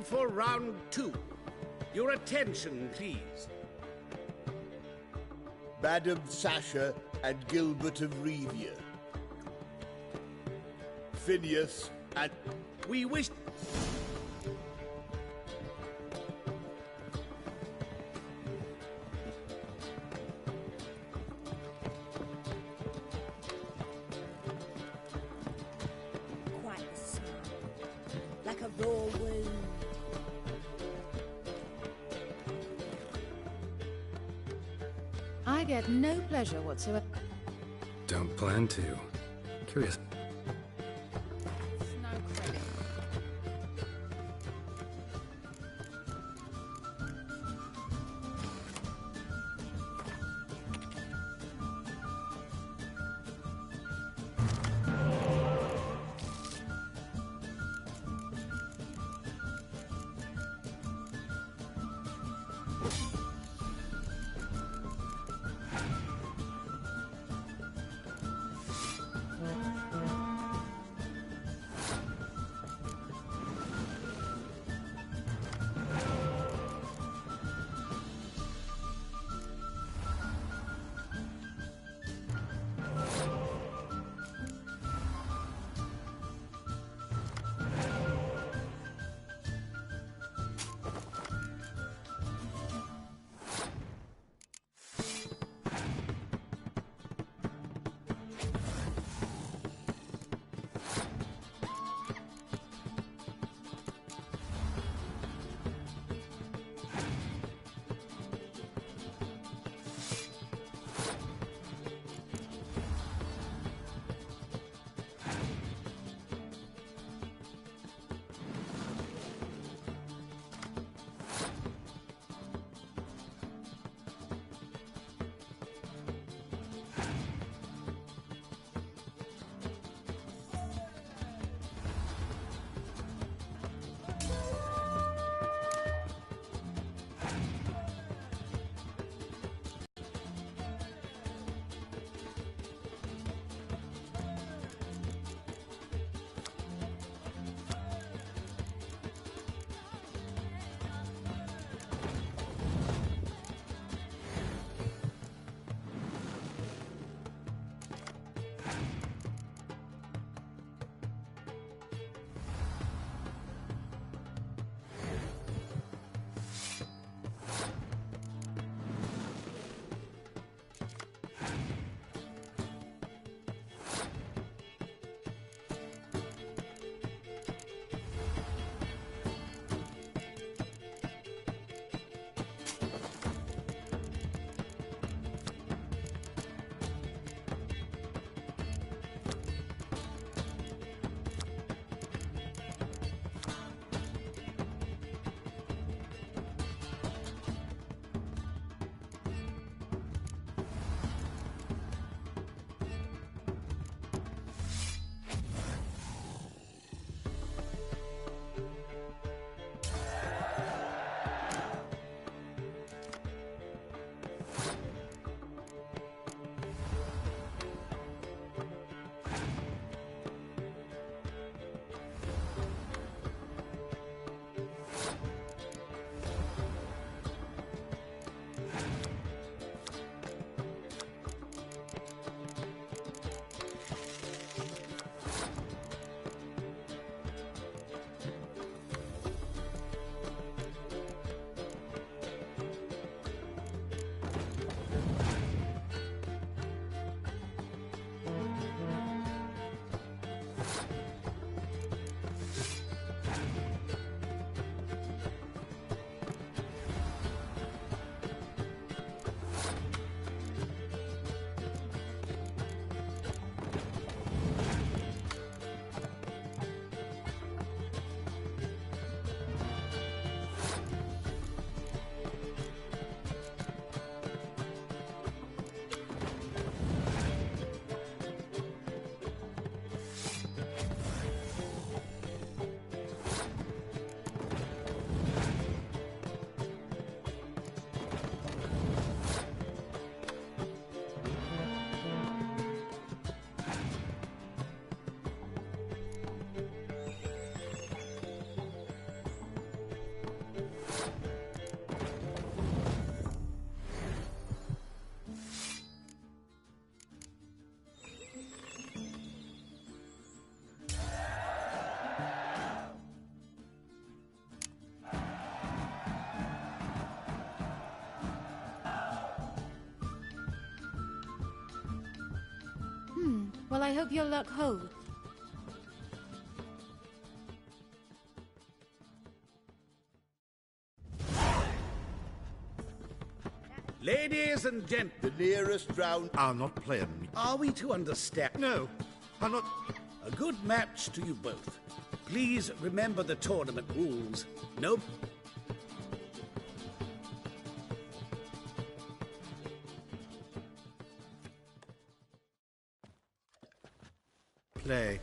for round 2. Your attention, please. Madam Sasha and Gilbert of Revia. Phineas and... We wish... Quite the sound. Like a raw wound. I get no pleasure whatsoever. Don't plan to. Curious. No credit. Well, I hope your luck holds. Ladies and gentlemen, The nearest round. I'll not play him. are we to understand? No, I'll not. A good match to you both. Please remember the tournament rules. Nope. Play.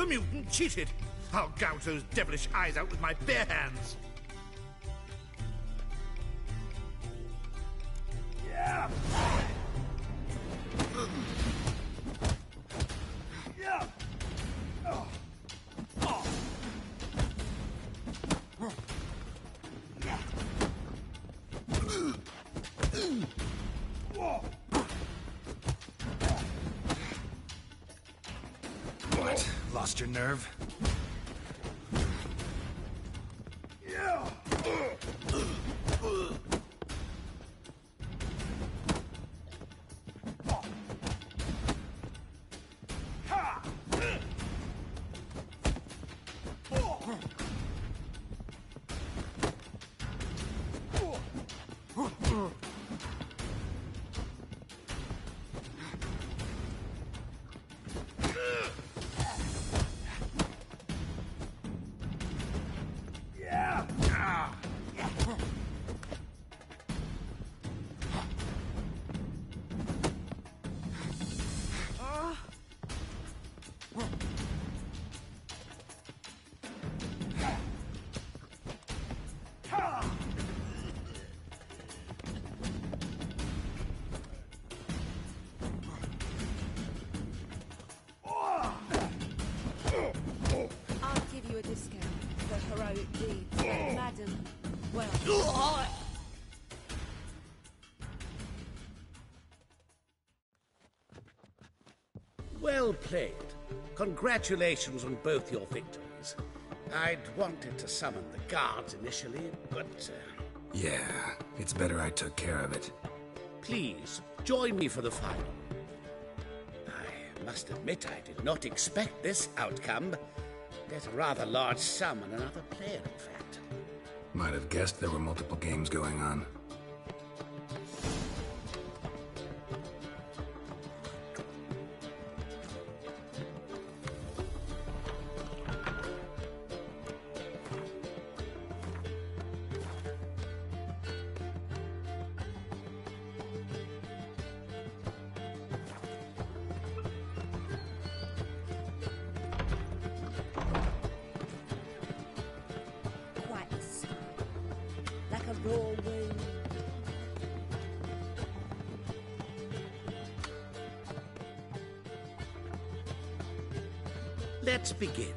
The mutant cheated! I'll gouge those devilish eyes out with my bare hands! Yeah! Yeah! Oh. Oh. Yeah. Oh. lost your nerve? I'll give you a discount for heroic deeds, madam. Well, Well played. Congratulations on both your victories. I'd wanted to summon the guards initially, but Yeah, it's better I took care of it. please join me for the final. I must admit I did not expect this outcome. There's a rather large sum on another player, in fact. Might have guessed there were multiple games going on. quite the sight. Like a raw wound. Let's begin.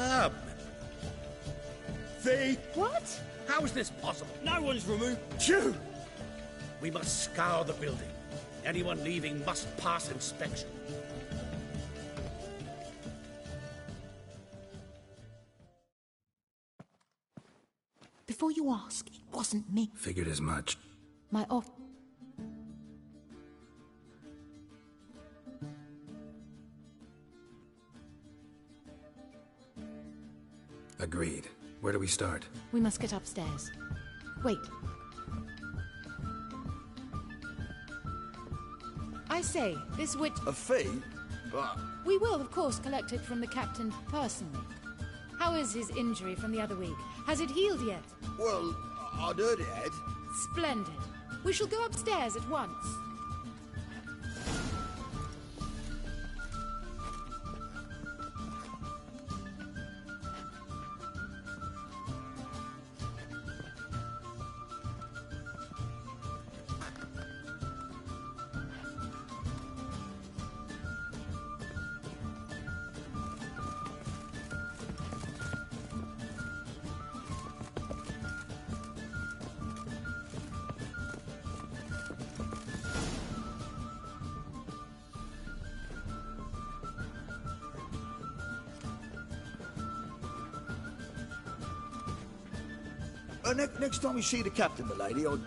superb. They... What? How is this possible? No one's removed. Phew! We must scour the building. Anyone leaving must pass inspection. Before you ask, it wasn't me. Figured as much. My off. Agreed. Where do we start? We must get upstairs. Wait. I say, this witch... A fee? But... We will, of course, collect it from the captain personally. How is his injury from the other week? Has it healed yet? Well, I'd heard it had. Splendid. We shall go upstairs at once. Next time we see the captain, milady, I'd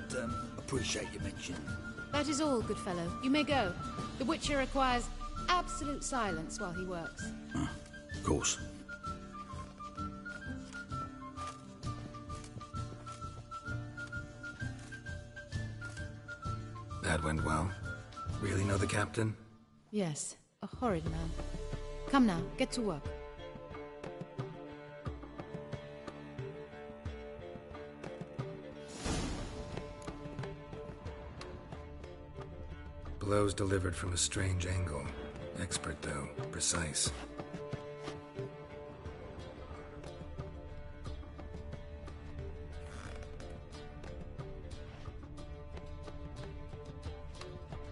appreciate you mentioning. That is all, good fellow. You may go. The Witcher requires absolute silence while he works. Of course. That went well. Really know the captain? Yes, a horrid man. Come now, get to work. Blows delivered from a strange angle. Expert, though. Precise.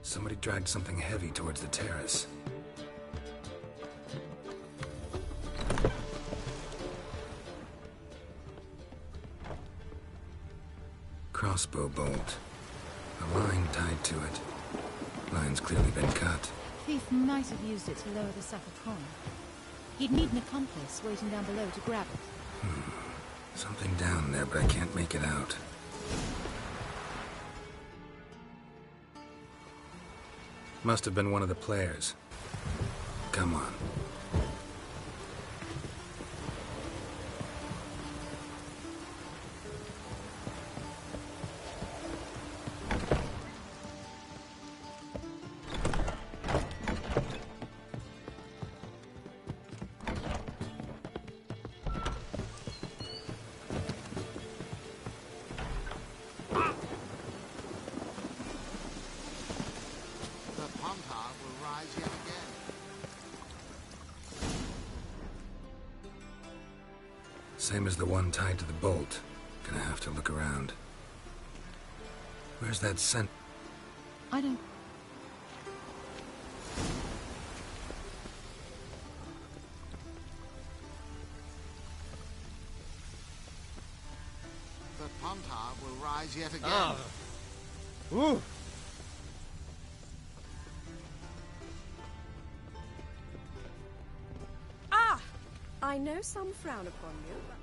Somebody dragged something heavy towards the terrace. Crossbow bolt. A line tied to it. Line's clearly been cut. Thief might have used it to lower the sack of coin. He'd need an accomplice waiting down below to grab it. Something down there, but I can't make it out. Must have been one of the players. Come on. Same as the one tied to the bolt. Gonna have to look around. Where's that scent? I don't... The Pontar will rise yet again. Ooh. Ah! I know some frown upon you, but...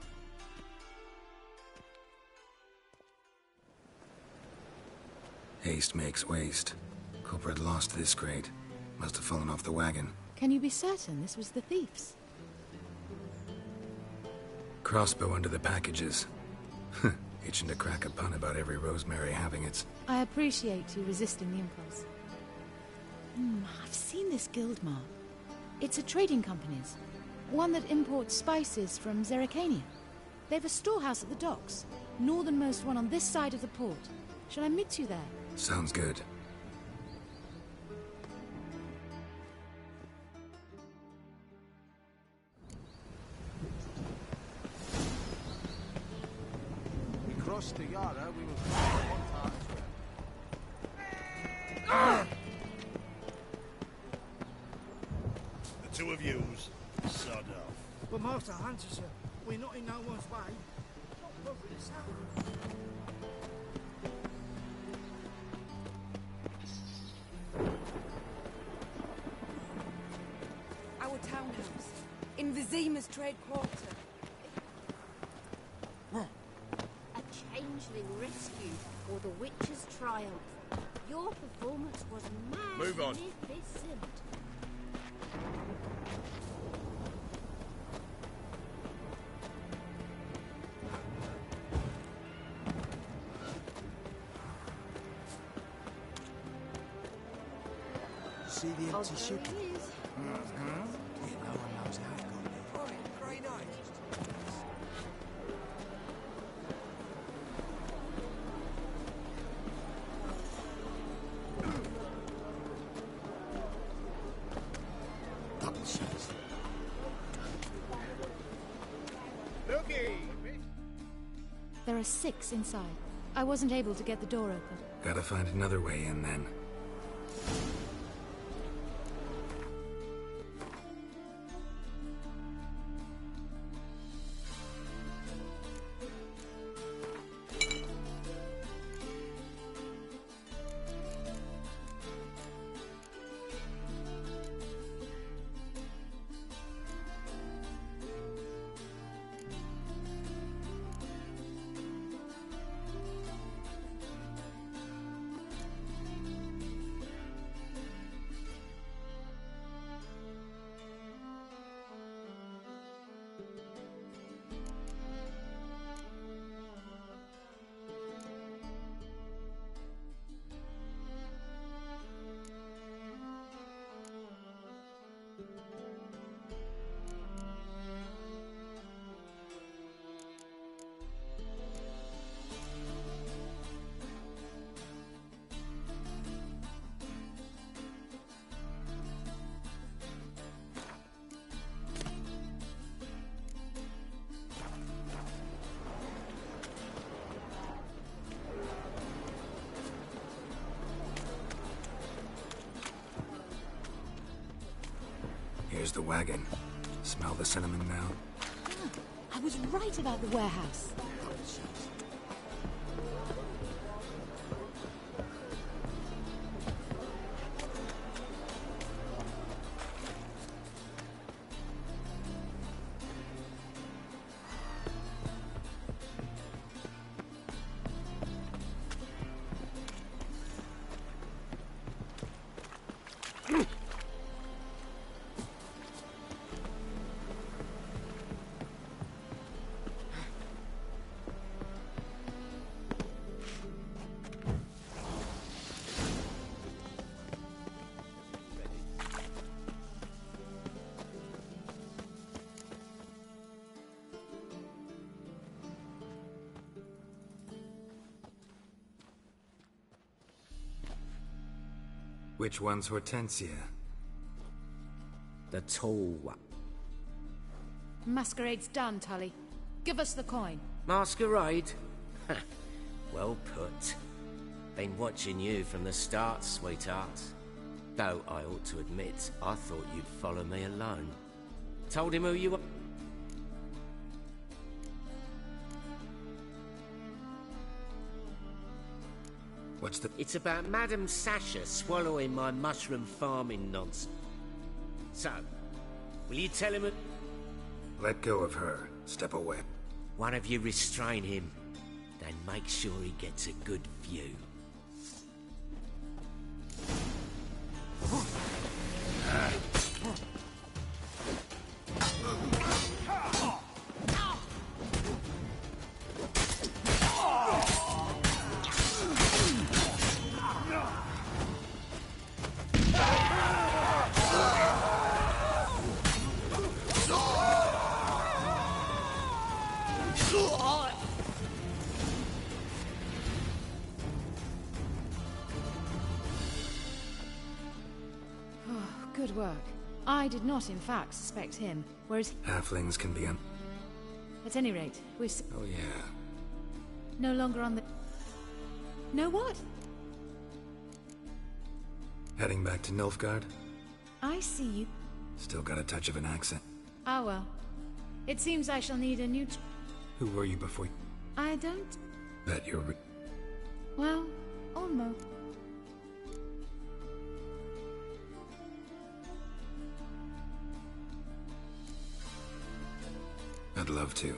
Haste makes waste. Culprit lost this crate. Must have fallen off the wagon. Can you be certain this was the thief's? Crossbow under the packages. Itching to crack a pun about every Rosemary having its... I appreciate you resisting the impulse. I've seen this guild mark. It's a trading company's. One that imports spices from Zerrikania. They've a storehouse at the docks. Northernmost one on this side of the port. Shall I meet you there? Sounds good. We crossed the Yara, we will find Pontar as well. The two of yous. Sod off. But Master Hunter, sir, we're not in no one's way. Not bothering us out. Our townhouse. In Vizima's trade quarter. A changeling rescue for the witch's triumph. Your performance was Move on. magnificent. See the empty ship? Although it is. Yeah, no one knows how it got there. Grey Knight. Double shots. Looky! There are 6 inside. I wasn't able to get the door open. Gotta find another way in then. Here's the wagon. Smell the cinnamon now? I was right about the warehouse. Which one's Hortensia? The tall one. Masquerade's done, Tully. Give us the coin. Masquerade? Well put. Been watching you from the start, sweetheart. Though I ought to admit, I thought you'd follow me alone. Told him who you were. What's the... It's about Madame Sasha swallowing my mushroom farming nonsense. So, will you tell him... Let go of her. Step away. One of you restrain him, then make sure he gets a good view. Good work. I did not, in fact, suspect him, whereas... Halflings can be At any rate, we're Oh, yeah. no longer on the... No what? Heading back to Nilfgaard? I see you. Still got a touch of an accent. Ah well. It seems I shall need a new... Who were you before? I don't... That you're... Well, almost. I'd love to.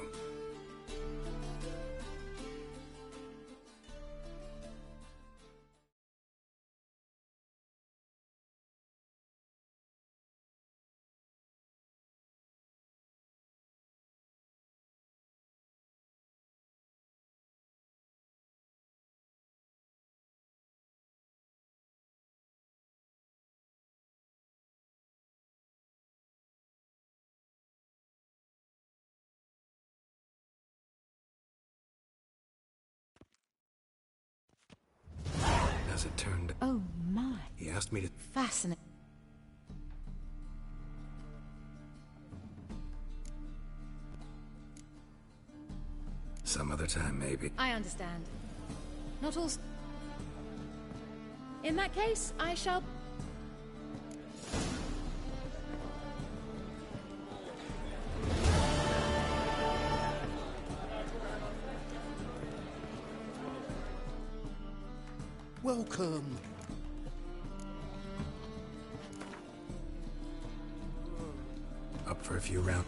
As it turned... Oh my. He asked me to... Fascinating. Some other time, maybe. I understand. Not all... In that case, I shall... Welcome. Up for a few rounds.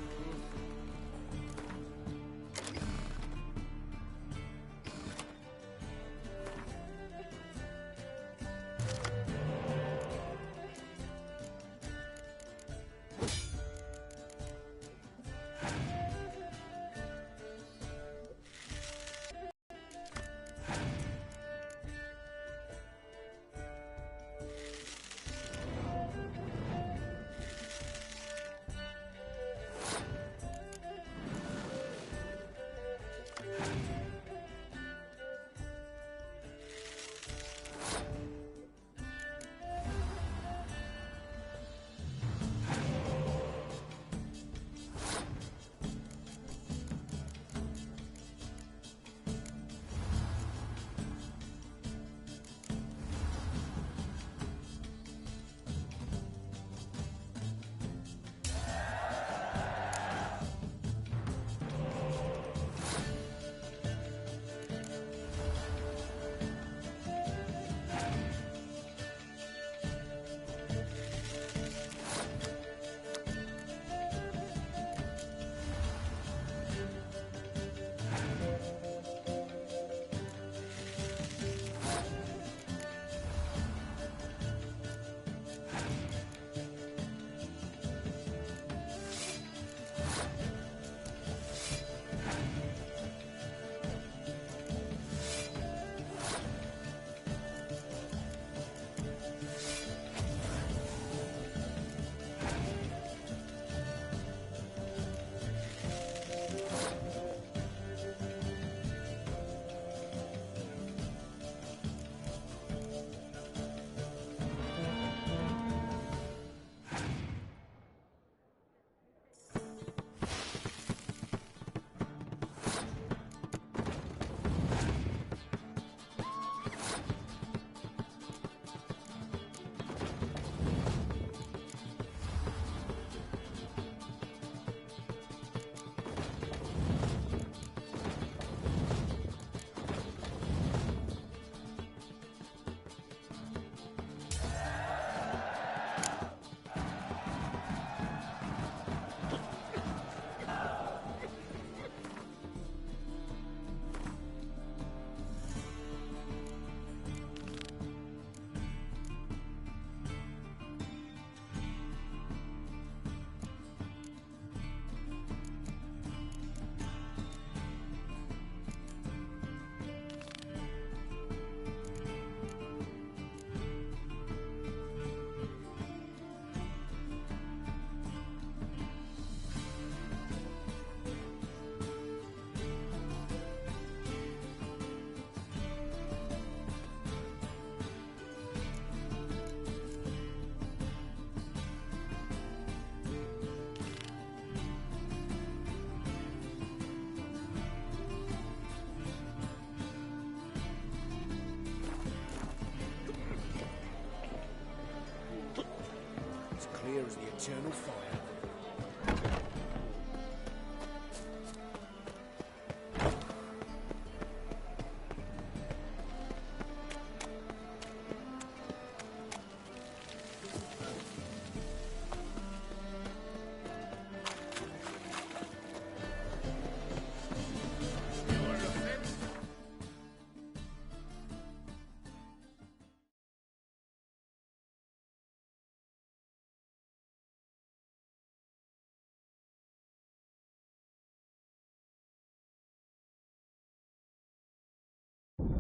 Clear as the eternal fire.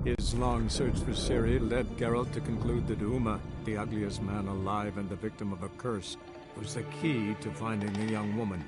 His long search for Ciri led Geralt to conclude that Uma, the ugliest man alive and the victim of a curse, was the key to finding the young woman.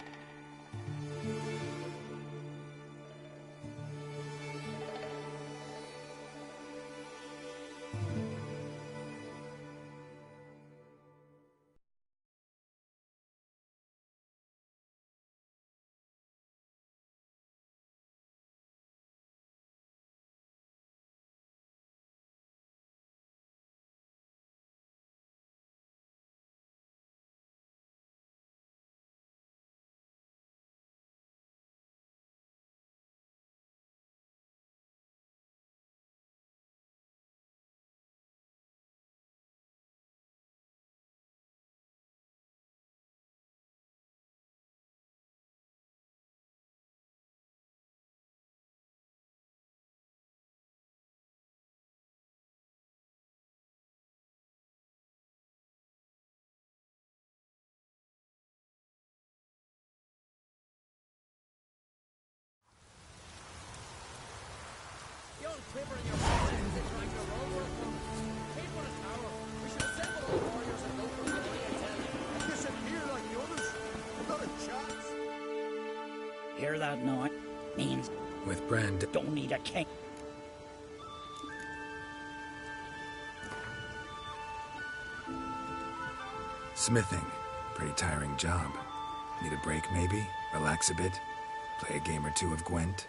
Quivering your hands and trying to roll work on Cape on a tower. We should assemble all the warriors and go for the and disappear like the others. Not a chance. Hear that noise? Means with Brand don't need a king. Smithing. Pretty tiring job. Need a break maybe? Relax a bit? Play a game or two of Gwent?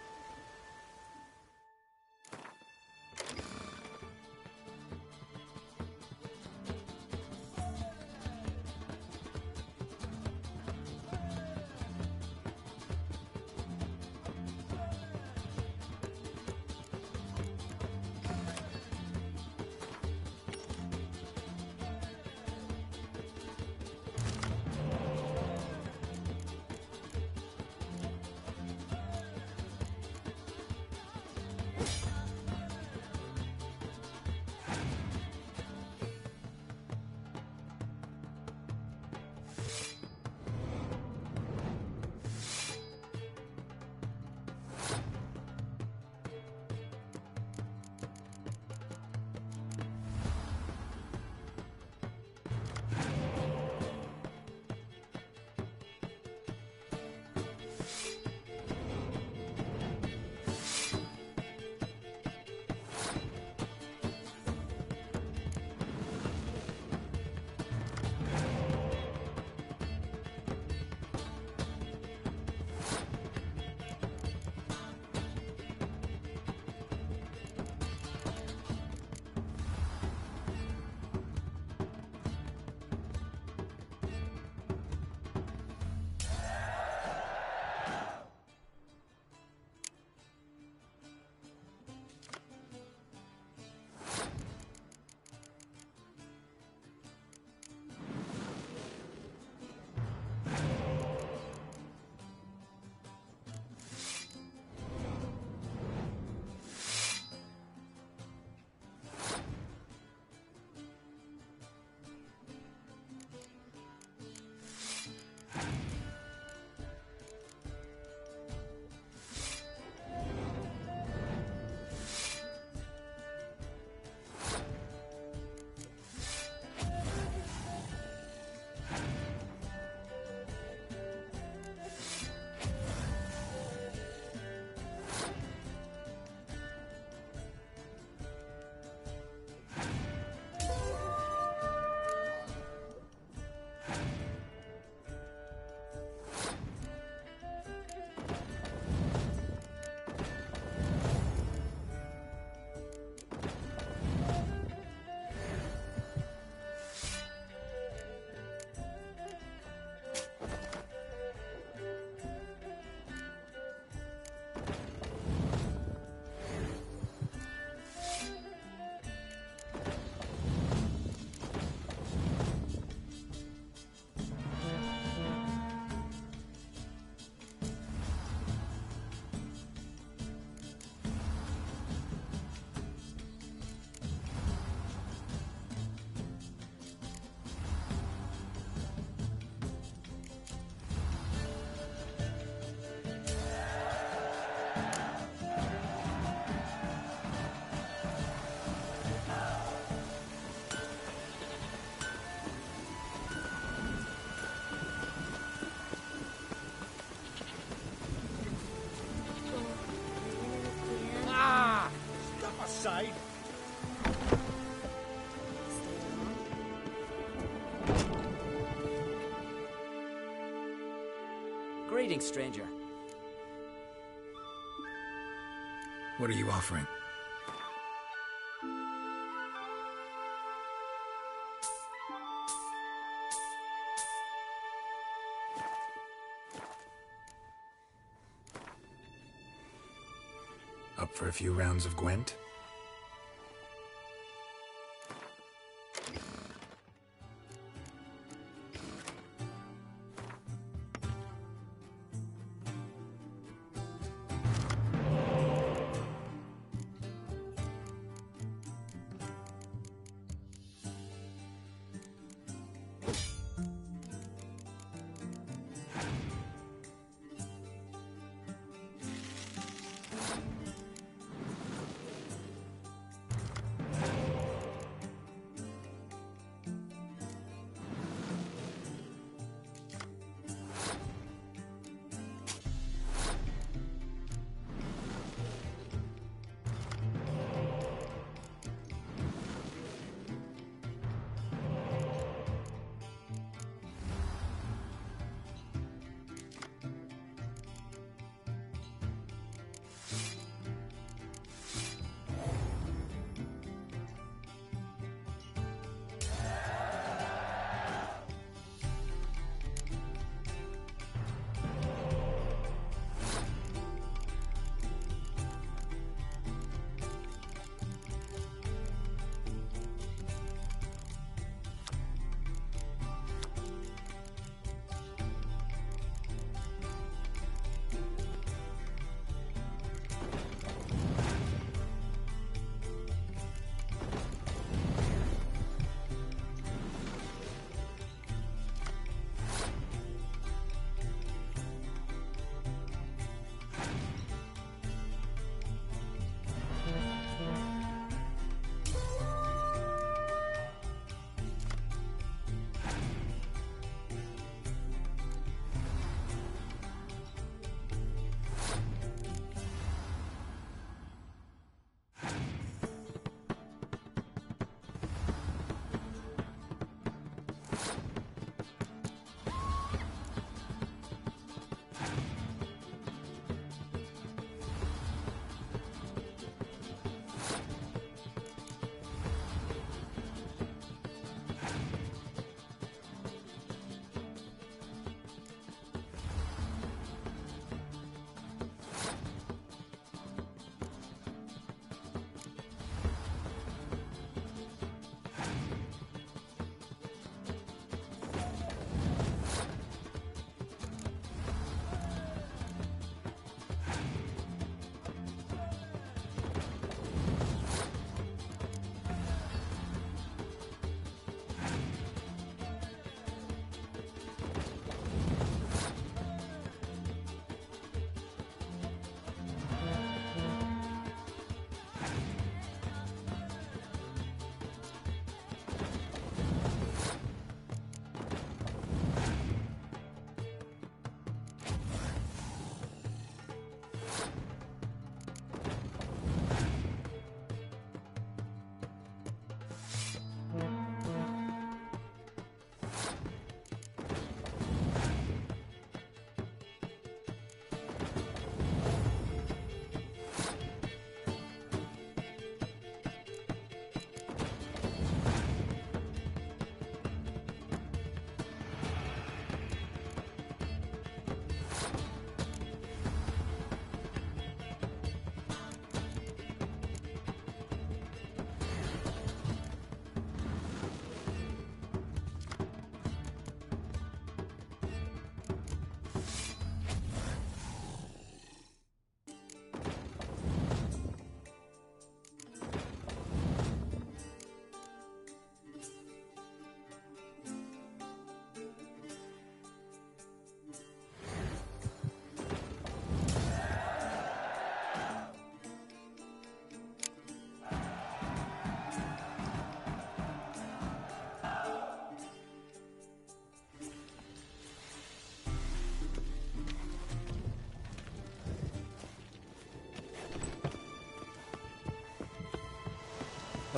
Greetings, stranger. What are you offering? Up for a few rounds of Gwent?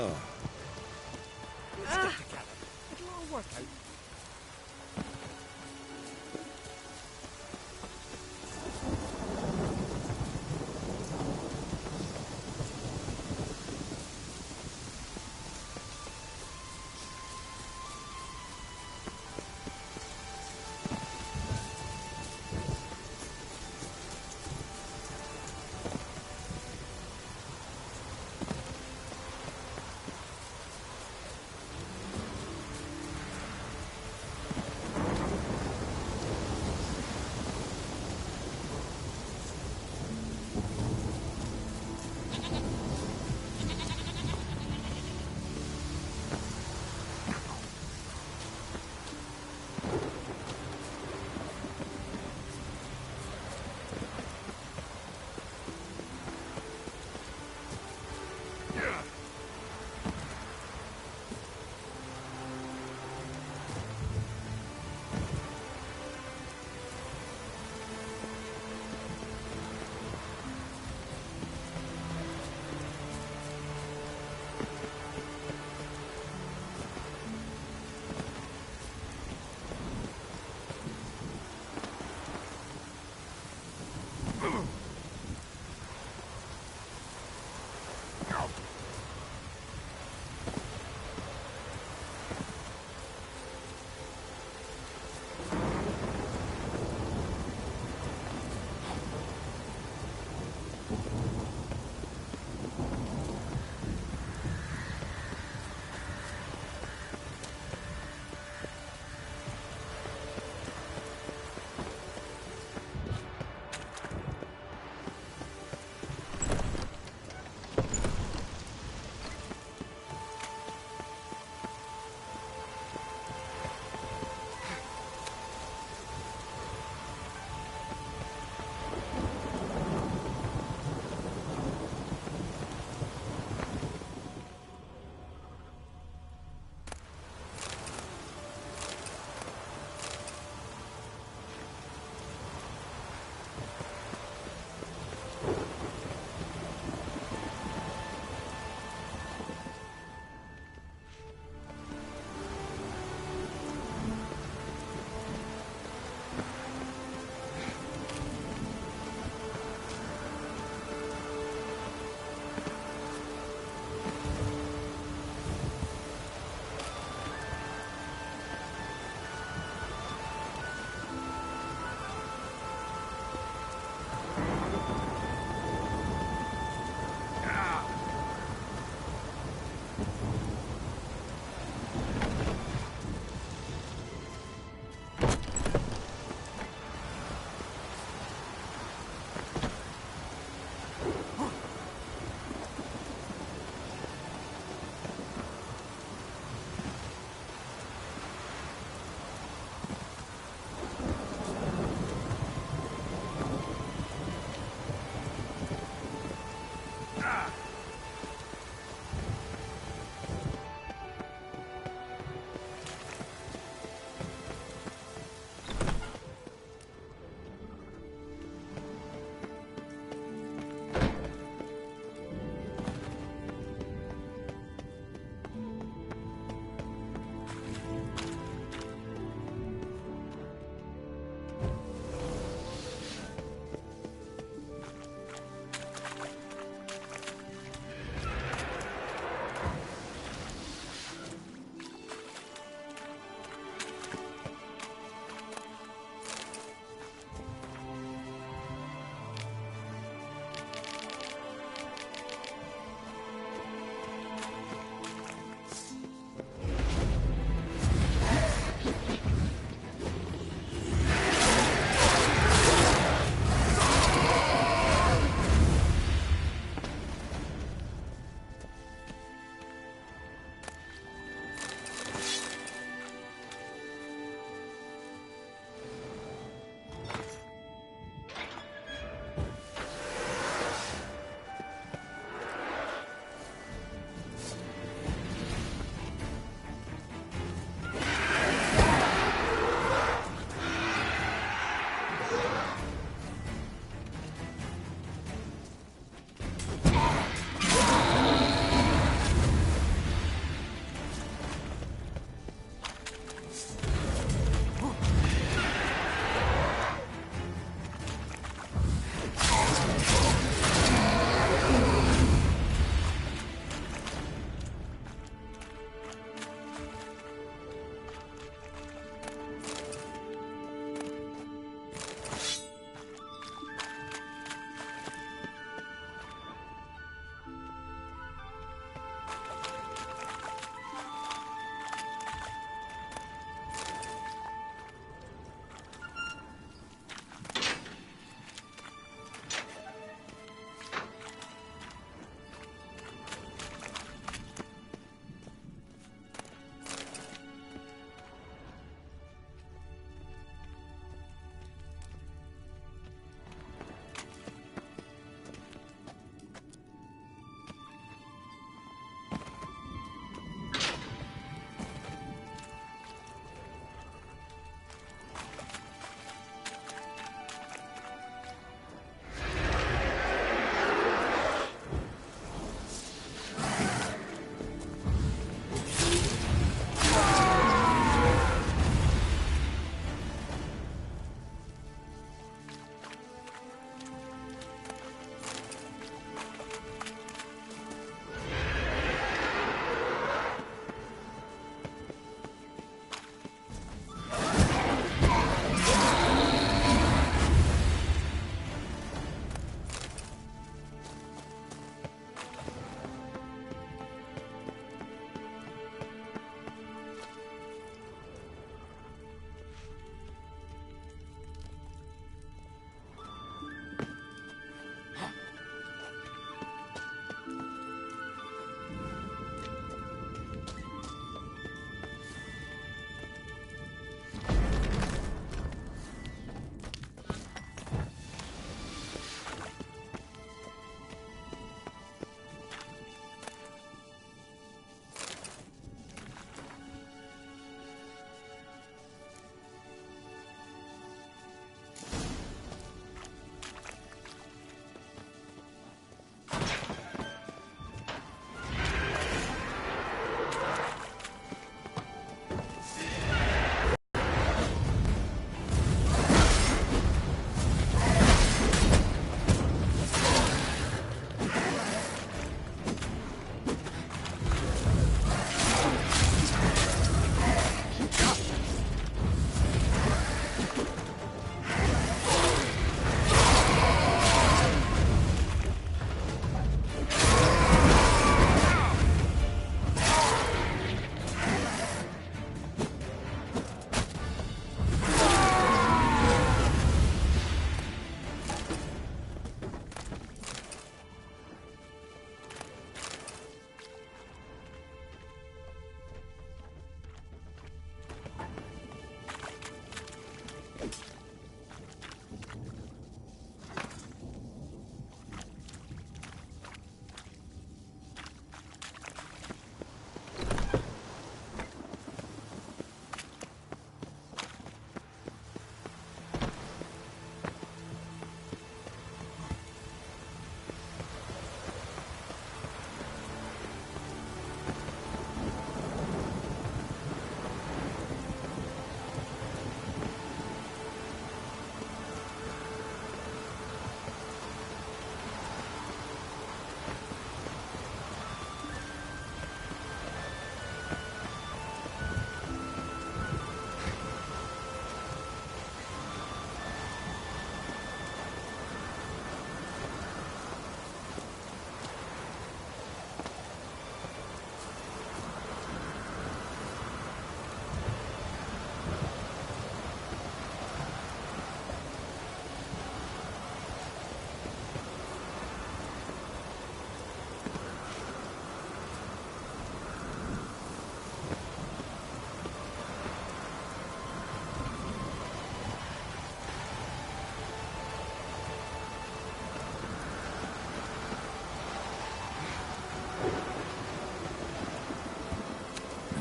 Oh. Let's get together. It'll all work out.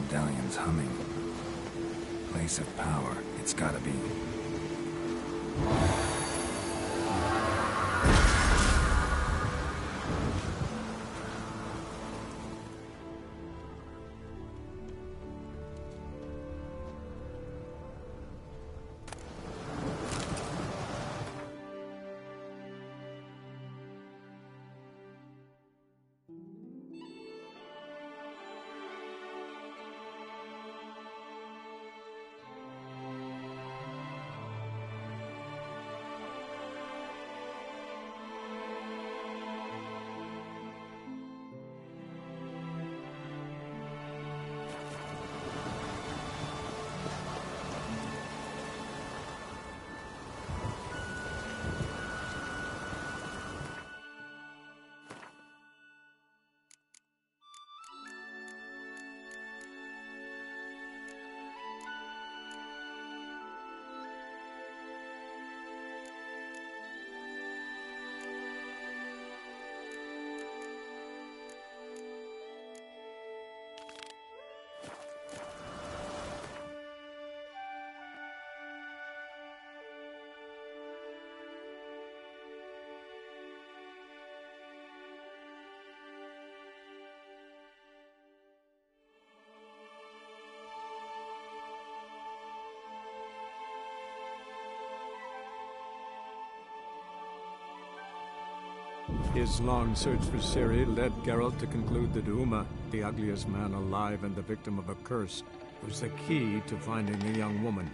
Medallion's humming. Place of power, it's gotta be. His long search for Ciri led Geralt to conclude that Uma, the ugliest man alive and the victim of a curse, was the key to finding the young woman.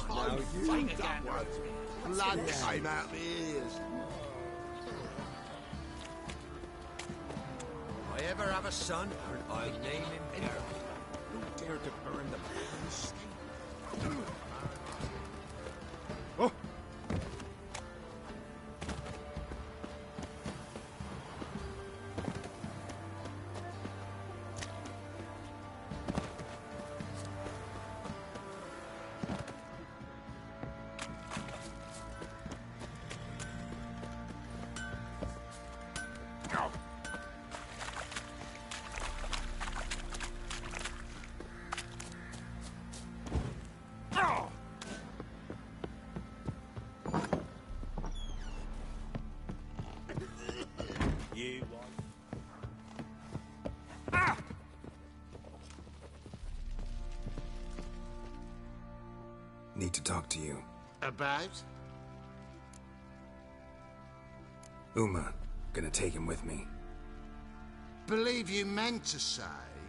Now you done one. Blood came out my ears. If I ever have a son, I'll name him Geralt. Who dare to burn the stake? Oh! Need to talk to you. About? Uma. Gonna take him with me. Believe you meant to say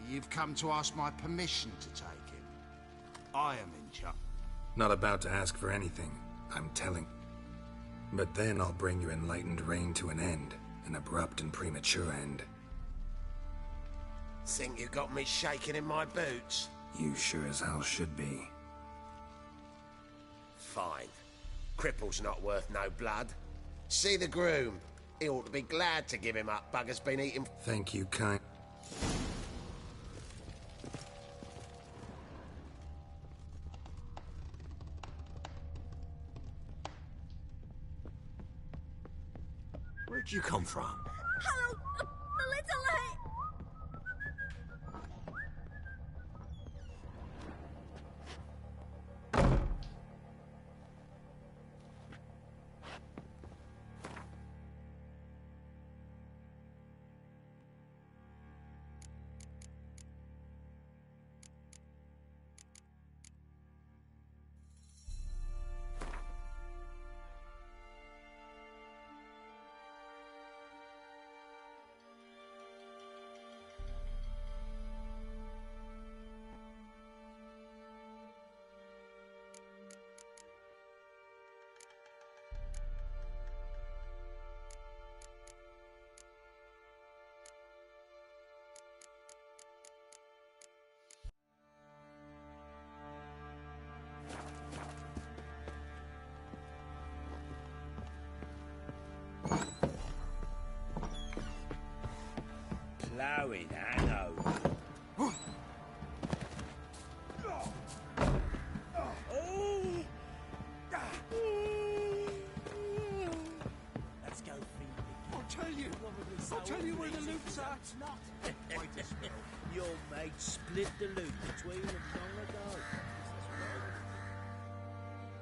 you've come to ask my permission to take him. I am in charge. Not about to ask for anything. I'm telling. But then I'll bring your enlightened reign to an end. An abrupt and premature end. Think you got me shaking in my boots? You sure as hell should be. Fine. Cripple's not worth no blood. See the groom. He ought to be glad to give him up. Bugger's been eating... Thank you, kind... Where'd you come from? Hello, the little light. Plowing, I know. Let's go, I'll tell you where the loot's at. Your mate split the loot between them long ago.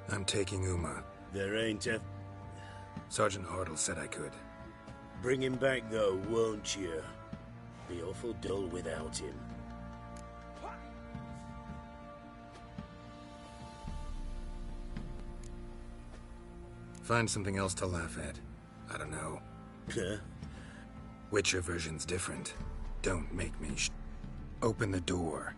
I'm taking Uma. There ain't a... Sergeant Hartle said I could. Bring him back, though, won't you? Be awful dull without him. Find something else to laugh at. I don't know. Huh? Witcher version's different. Don't make me open the door.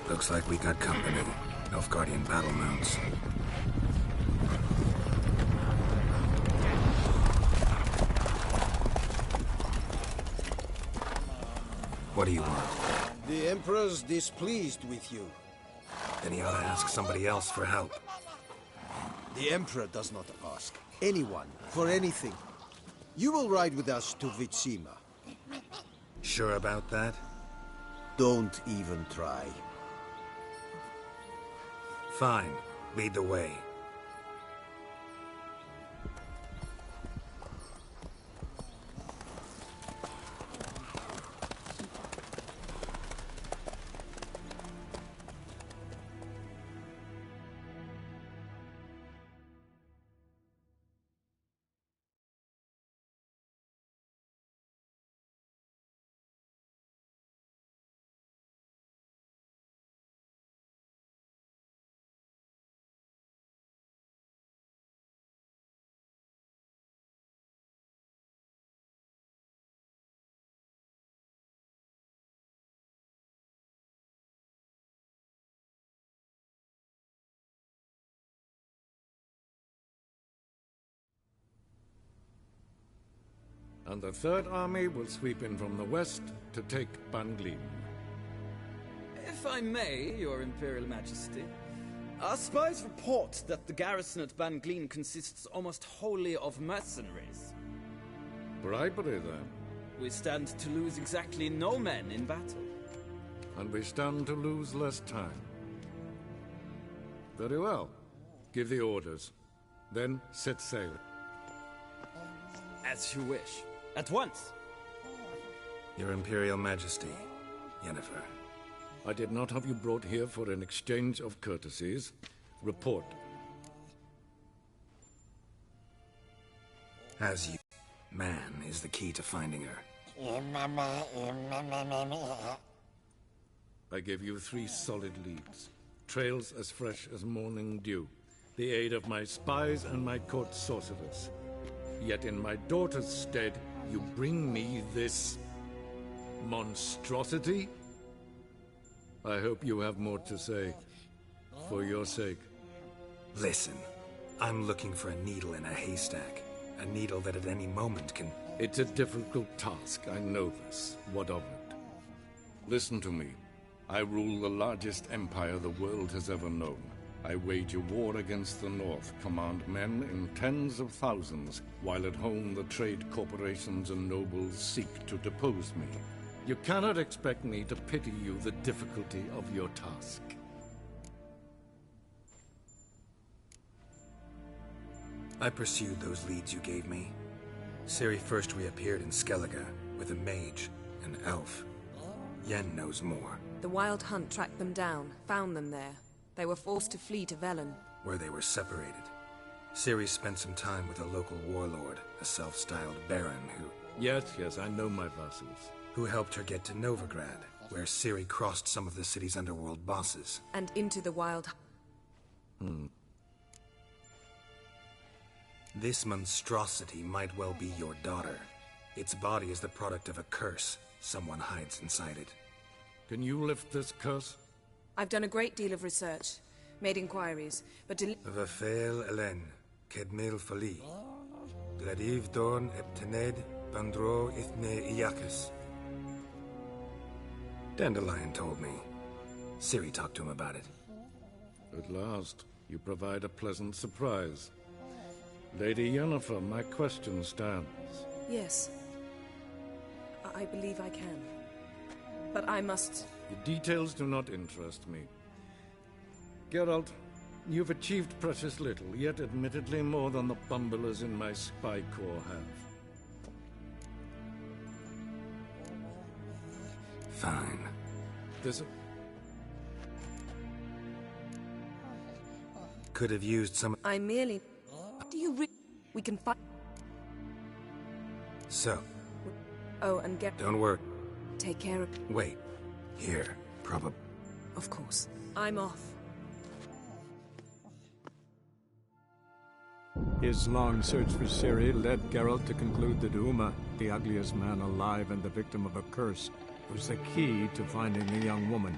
Looks like we got company. Nilfgaardian battle mounts. What do you want? The Emperor's displeased with you. Then he ought to ask somebody else for help. The Emperor does not ask anyone for anything. You will ride with us to Vitsima. Sure about that? Don't even try. Fine. Lead the way. And the Third Army will sweep in from the west to take Ban Glin. If I may, Your Imperial Majesty, our spies report that the garrison at Ban Glin consists almost wholly of mercenaries. Bribery, then. We stand to lose exactly no men in battle. And we stand to lose less time. Very well. Give the orders. Then set sail. As you wish. At once! Your Imperial Majesty, Yennefer. I did not have you brought here for an exchange of courtesies. Report. As you... Man is the key to finding her. I gave you 3 solid leads. Trails as fresh as morning dew. The aid of my spies and my court sorcerers. Yet in my daughter's stead, you bring me this... monstrosity? I hope you have more to say. For your sake. Listen, I'm looking for a needle in a haystack. A needle that at any moment can... It's a difficult task, I know this. What of it? Listen to me. I rule the largest empire the world has ever known. I wage a war against the North, command men in tens of thousands, while at home the trade corporations and nobles seek to depose me. You cannot expect me to pity you the difficulty of your task. I pursued those leads you gave me. Ciri first reappeared in Skellige with a mage, an elf. Yen knows more. The Wild Hunt tracked them down, found them there. They were forced to flee to Velen. Where they were separated. Ciri spent some time with a local warlord, a self-styled baron who... Yes, I know my vassals. Who helped her get to Novigrad, where Ciri crossed some of the city's underworld bosses. And into the Wild... This monstrosity might well be your daughter. Its body is the product of a curse. Someone hides inside it. Can you lift this curse? I've done a great deal of research, made inquiries, but Vafael Elen, Kedmil Fali. Gladiv Dorn Eptened, Bandro Ithne Iacus. Dandelion told me. Ciri talked to him about it. At last, you provide a pleasant surprise. Lady Yennefer, my question stands. Yes. I believe I can. But I must... The details do not interest me. Geralt, you've achieved precious little, yet admittedly more than the bumblers in my spy corps have. Fine. There's a... Could have used some... I merely... Do you We can find... So... Oh, and get... Don't worry. Take care of... Wait. Here. Probably... Of course. I'm off. His long search for Ciri led Geralt to conclude that Uma, the ugliest man alive and the victim of a curse, was the key to finding the young woman.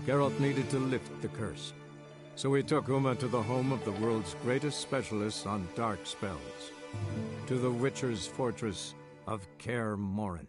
Geralt needed to lift the curse. So he took Uma to the home of the world's greatest specialists on dark spells, to the Witcher's fortress of Kaer Morhen.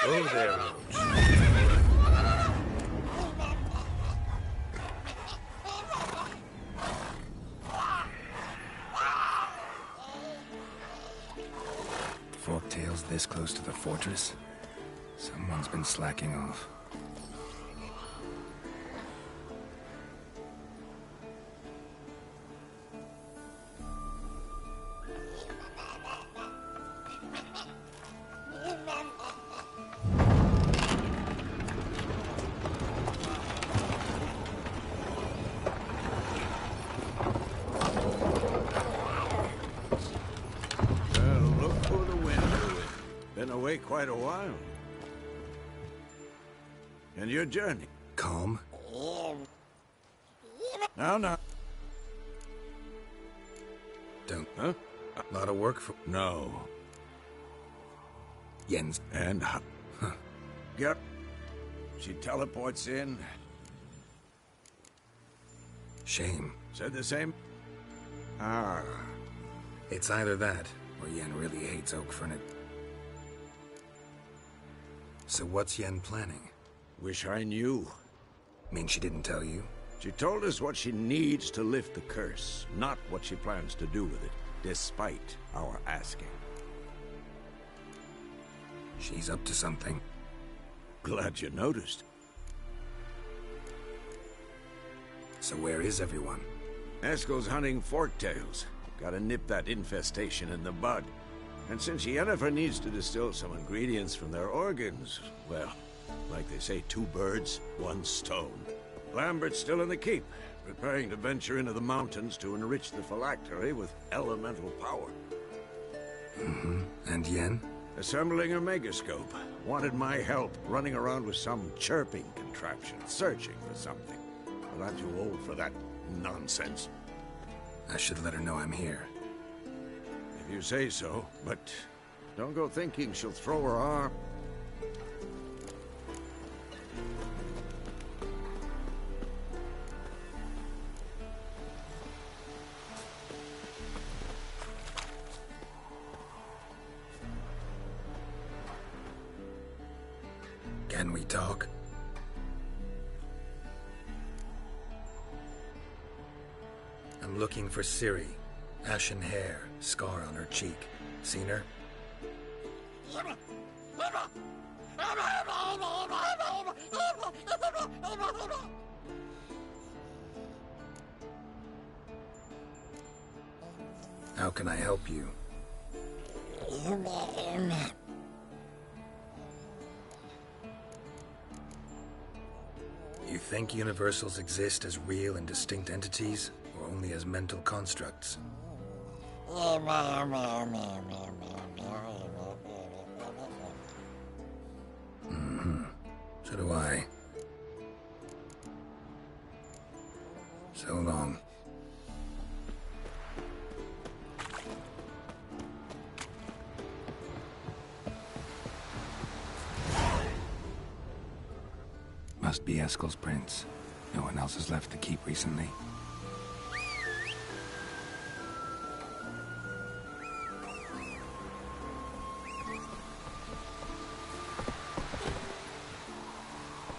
Oh, there, Roach. Forktails this close to the fortress? Someone's been slacking off. Quite a while. And your journey? Calm. No. Don't. Huh? A lot of work for... No. Yen's. And... Huh. Yep. She teleports in. Shame. Said the same? Ah. It's either that, or Yen really hates Oakford. So what's Yen planning? Wish I knew. Mean she didn't tell you? She told us what she needs to lift the curse, not what she plans to do with it, despite our asking. She's up to something. Glad you noticed. So where is everyone? Eskel's hunting forktails. Gotta nip that infestation in the bud. And since Yennefer needs to distill some ingredients from their organs, well, like they say, 2 birds, 1 stone. Lambert's still in the keep, preparing to venture into the mountains to enrich the phylactery with elemental power. Mm-hmm. And Yen? Assembling a megascope. Wanted my help running around with some chirping contraption, searching for something. But I'm too old for that nonsense. I should let her know I'm here. If you say so, but don't go thinking she'll throw her arm. Can we talk? I'm looking for Ciri. Ashen hair, scar on her cheek. Seen her? can I help you? You think universals exist as real and distinct entities, or only as mental constructs? So do I. So long. Must be Eskel's prints. No one else has left the keep recently.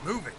Move it!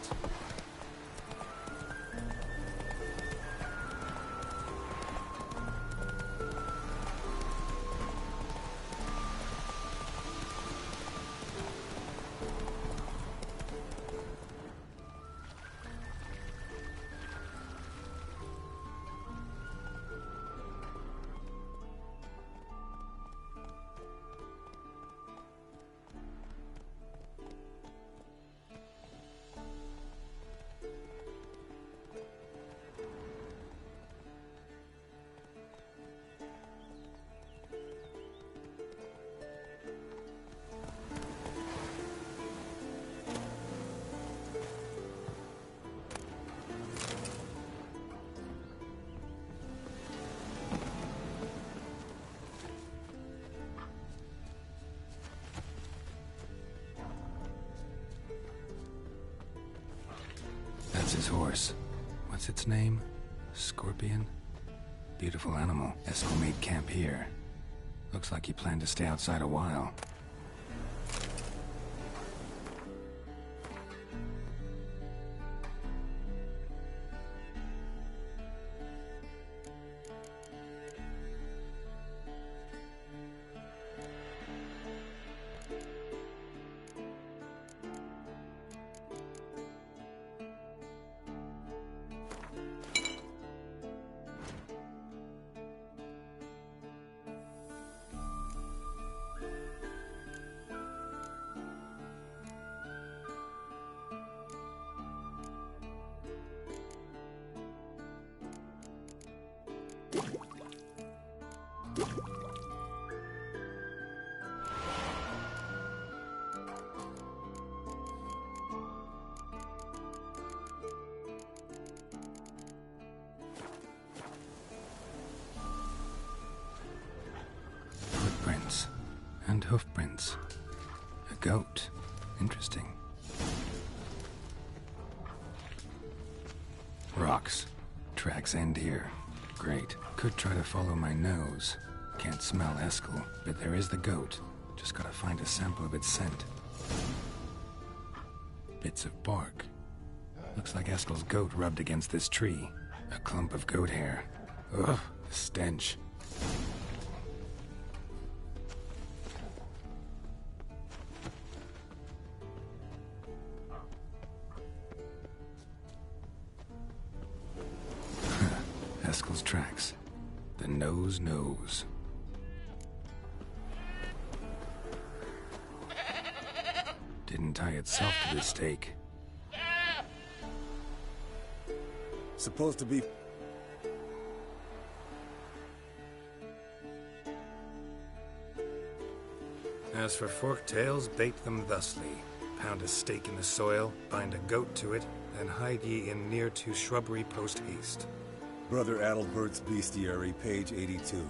That's his horse. What's its name? Scorpion? Beautiful animal. Eskel made camp here. Looks like he planned to stay outside a while. Footprints and hoofprints. A goat. Interesting. Rocks. Tracks end here. Great. Could try to follow my nose. Can't smell Eskel, but there is the goat. Just gotta find a sample of its scent. Bits of bark. Looks like Eskel's goat rubbed against this tree. A clump of goat hair. Ugh, the stench. Eskel's tracks. The nose knows. Didn't tie itself to the stake. Supposed to be... As for forked tails, bait them thusly. Pound a stake in the soil, bind a goat to it, then hide ye in near to shrubbery post haste. Brother Adalbert's Bestiary, page 82.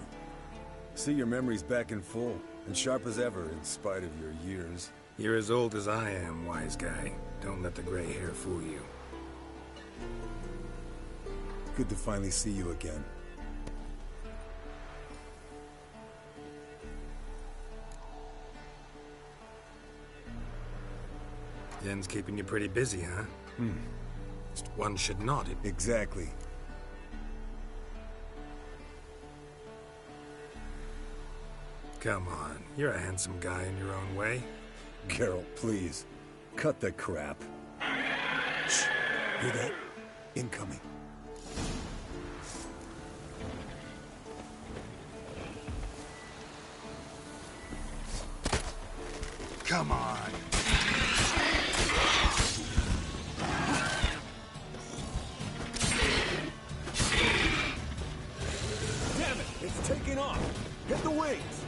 See your memories back in full, and sharp as ever, in spite of your years. You're as old as I am, wise guy. Don't let the gray hair fool you. Good to finally see you again. Yen's keeping you pretty busy, huh? One should not. Exactly. Come on, you're a handsome guy in your own way. Geralt, please. Cut the crap. Shh. Hear that? Incoming. on! Hit the wings!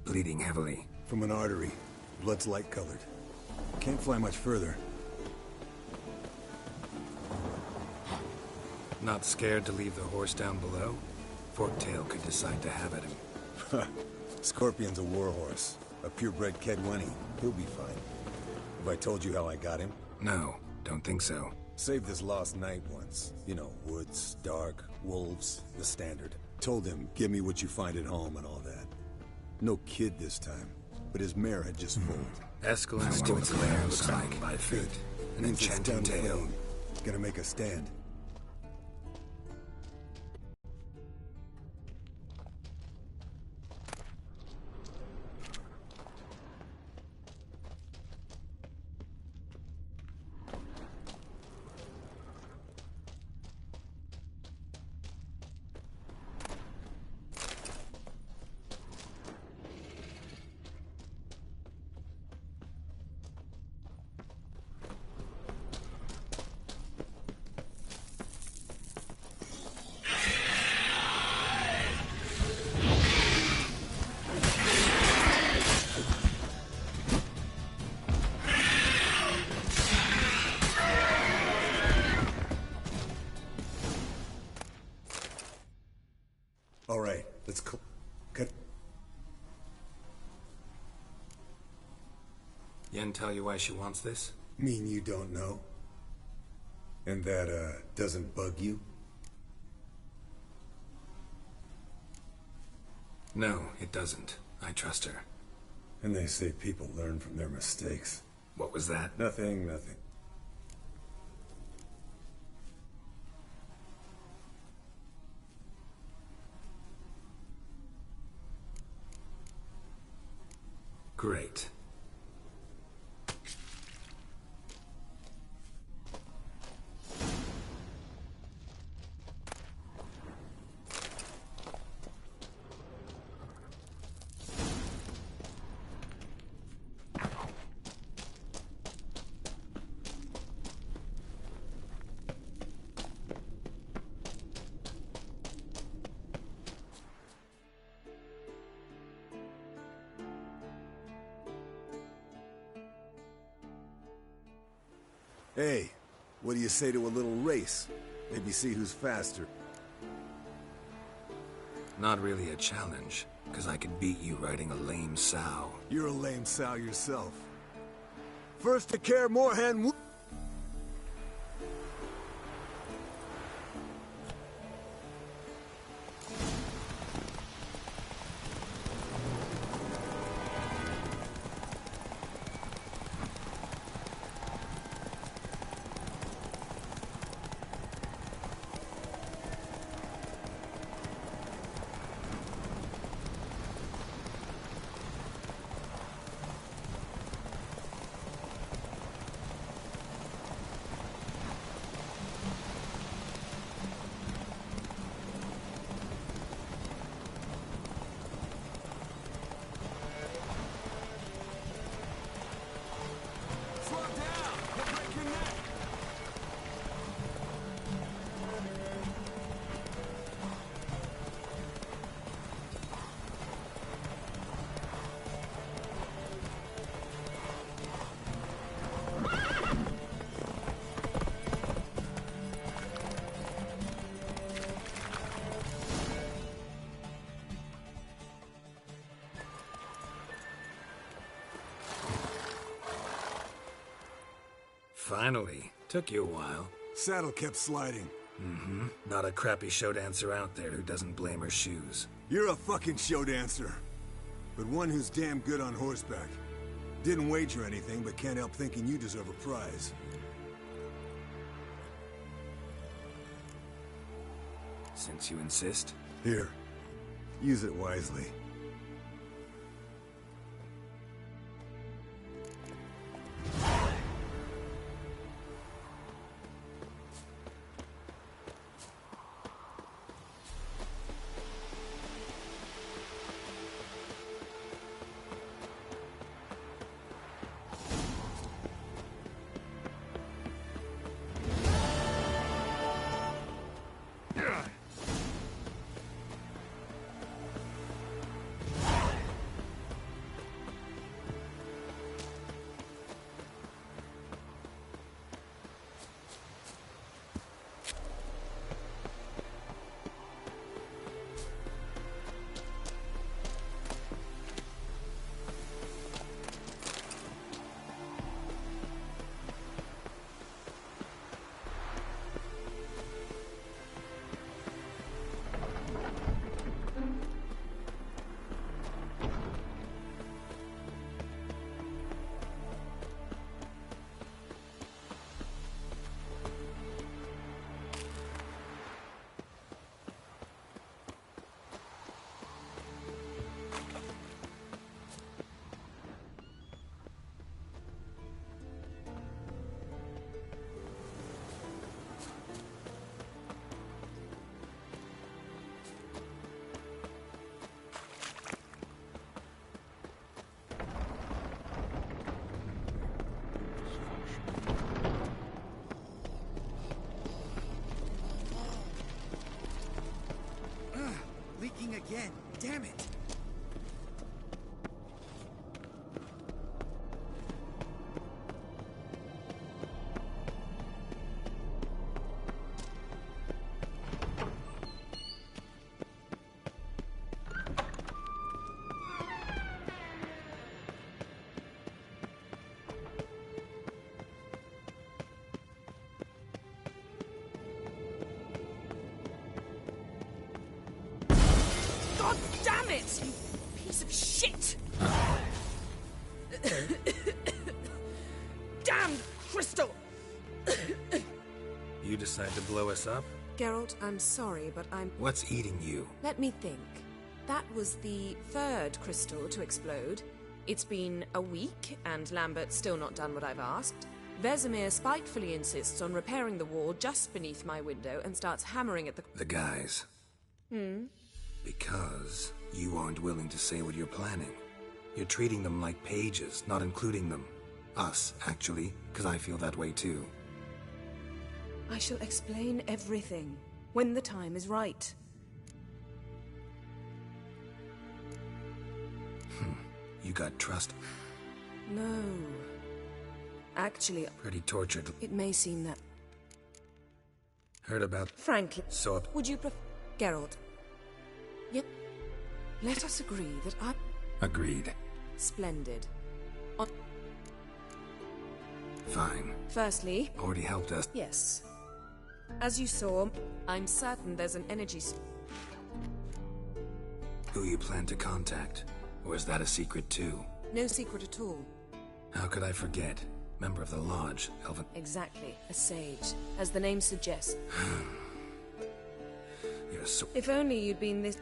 Bleeding heavily. From an artery. Blood's light-colored. Can't fly much further. Not scared to leave the horse down below? Forktail could decide to have at him. Scorpion's a warhorse. A purebred Kedwenny. He'll be fine. Have I told you how I got him? No, don't think so. Saved this lost knight once. You know, woods, dark, wolves, the standard. Told him, give me what you find at home and all that. No kid this time, but his mare had just foaled. Escalon Stewart Claire looks like by fate. An enchanting tale. Gonna make a stand. All right, let's cut. Yen tell you why she wants this? Mean you don't know? And that, doesn't bug you? No, it doesn't. I trust her. And they say people learn from their mistakes. What was that? Nothing, nothing. Great. Hey, what do you say to a little race? Maybe see who's faster. Not really a challenge, because I could beat you riding a lame sow. You're a lame sow yourself. First to care, Moorhen. Finally. Took you a while. Saddle kept sliding. Mm-hmm. Not a crappy show dancer out there who doesn't blame her shoes. You're a fucking show dancer. But one who's damn good on horseback. Didn't wager anything, but can't help thinking you deserve a prize. Since you insist. Here. Use it wisely. lagging again. Damn it. God damn it! You piece of shit! Damn crystal! You decide to blow us up? Geralt, I'm sorry, but I'm... What's eating you? Let me think. That was the third crystal to explode. It's been a week, and Lambert's still not done what I've asked. Vesemir spitefully insists on repairing the wall just beneath my window and starts hammering at The guys. Because you aren't willing to say what you're planning. You're treating them like pages, not including them. Us, actually, because I feel that way too. I shall explain everything when the time is right. You got trust. No. Actually... Pretty tortured. It may seem that... Heard about... Frankly... So... Would you prefer... Geralt. Yep. Let us agree that I... Agreed. Splendid. Fine. Firstly... Already helped us. Yes. As you saw, I'm certain there's an energy... Who you plan to contact? Or is that a secret too? No secret at all. How could I forget? Member of the Lodge, Elven... Exactly. A sage. As the name suggests. You're so... If only you'd been this...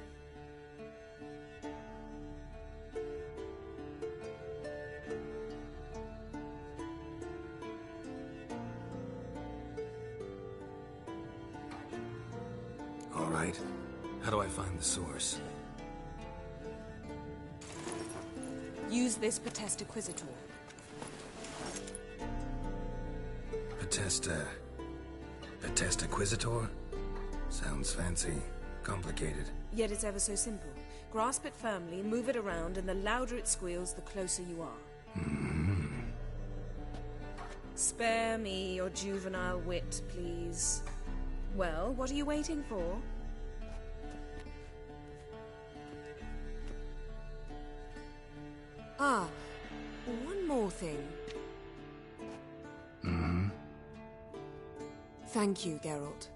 All right. How do I find the source? Use this Potesta Quisitor. Potesta Quisitor? Sounds fancy. Complicated. Yet it's ever so simple. Grasp it firmly, move it around, and the louder it squeals, the closer you are. Spare me your juvenile wit, please. Well, what are you waiting for? Ah, one more thing. Thank you, Geralt.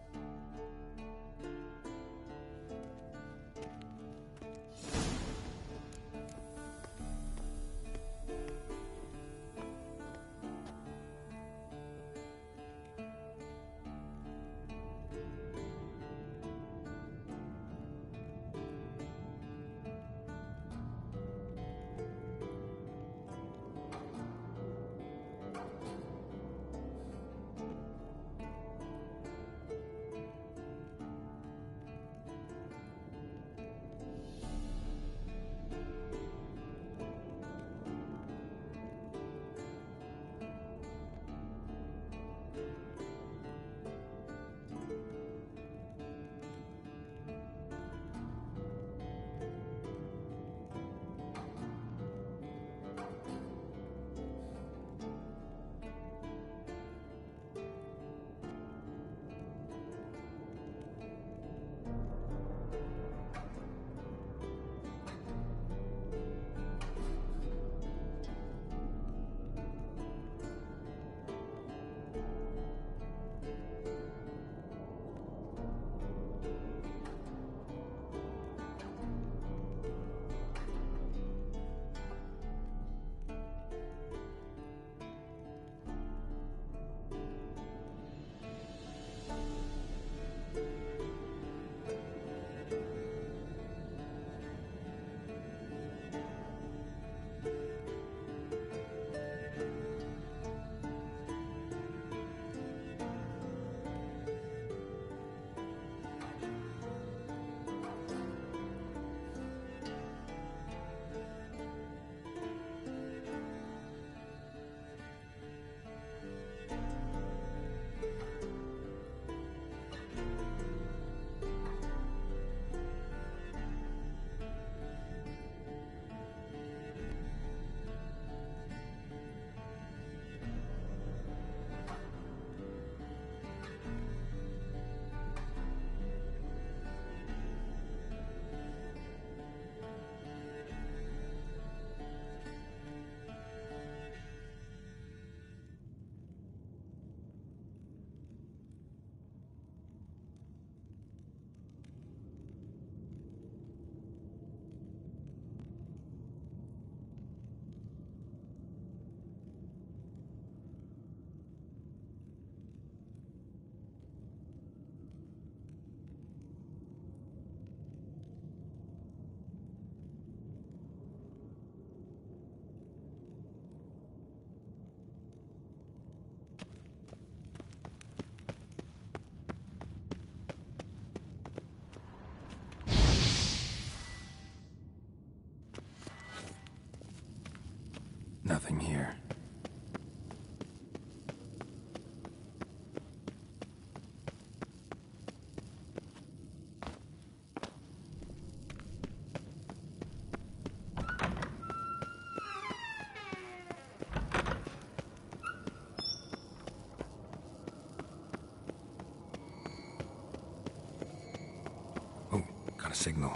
a signal.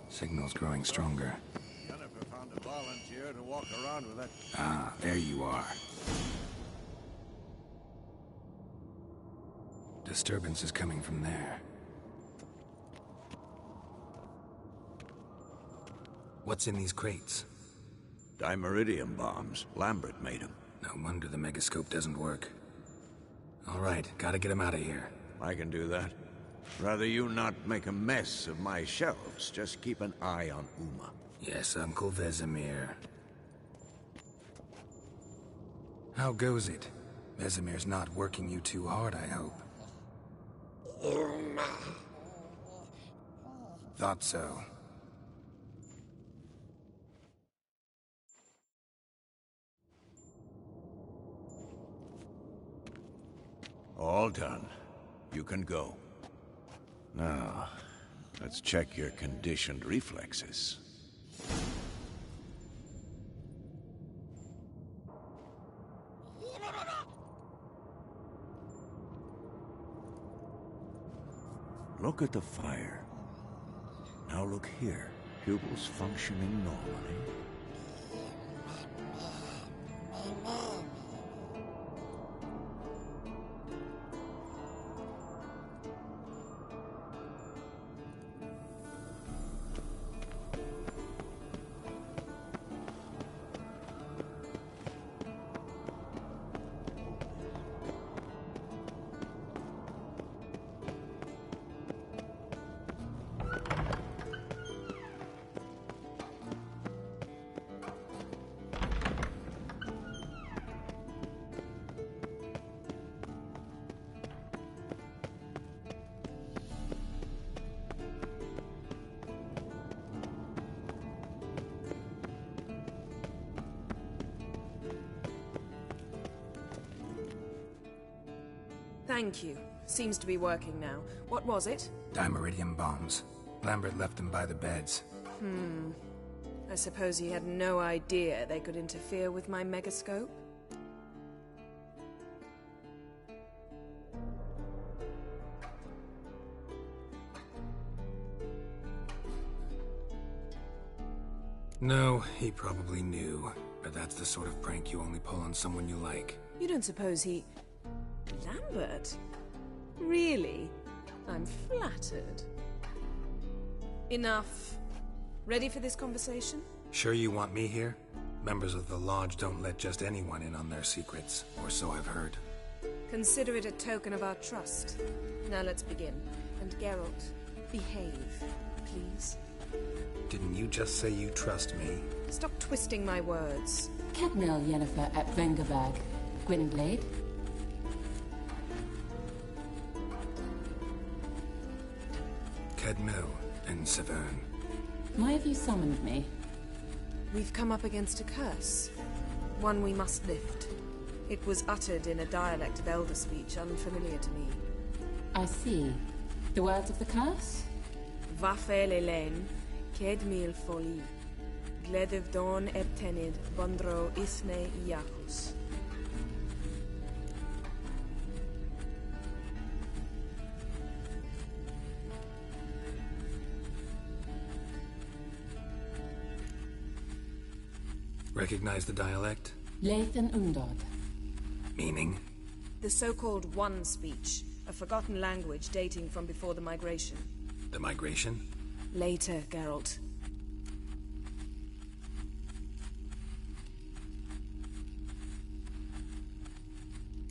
Signal's growing stronger. Yennefer found a volunteer to walk around with that. Ah, there you are. Disturbance is coming from there. What's in these crates? Dimeridium bombs. Lambert made them. No wonder the megascope doesn't work. All right, gotta get him out of here. I can do that. Rather you not make a mess of my shelves. Just keep an eye on Uma. Yes, Uncle Vesemir. How goes it? Vesemir's not working you too hard, I hope. Uma. Thought so. All done. You can go. Now, let's check your conditioned reflexes. Look at the fire. Now look here. Pupils functioning normally. Thank you. Seems to be working now. What was it? Dimeridium bombs. Lambert left them by the beds. I suppose he had no idea they could interfere with my megascope? No, he probably knew. But that's the sort of prank you only pull on someone you like. You don't suppose he... Lambert? Really? I'm flattered. Enough. Ready for this conversation? Sure you want me here? Members of the Lodge don't let just anyone in on their secrets, or so I've heard. Consider it a token of our trust. Now let's begin. And Geralt, behave, please. Didn't you just say you trust me? Stop twisting my words. Cadmel Yennefer at Vengerberg. Gwynblade. Cadmel and Severn. Why have you summoned me? We've come up against a curse. One we must lift. It was uttered in a dialect of Elder speech unfamiliar to me. I see. The words of the curse? Vafel Elaine, Kedmil Foli, Gledev Don Ebtenid, Bondro Isne Iacus. Recognize the dialect? Leith and Undod. Meaning? The so-called One speech, a forgotten language dating from before the migration. The migration? Later, Geralt.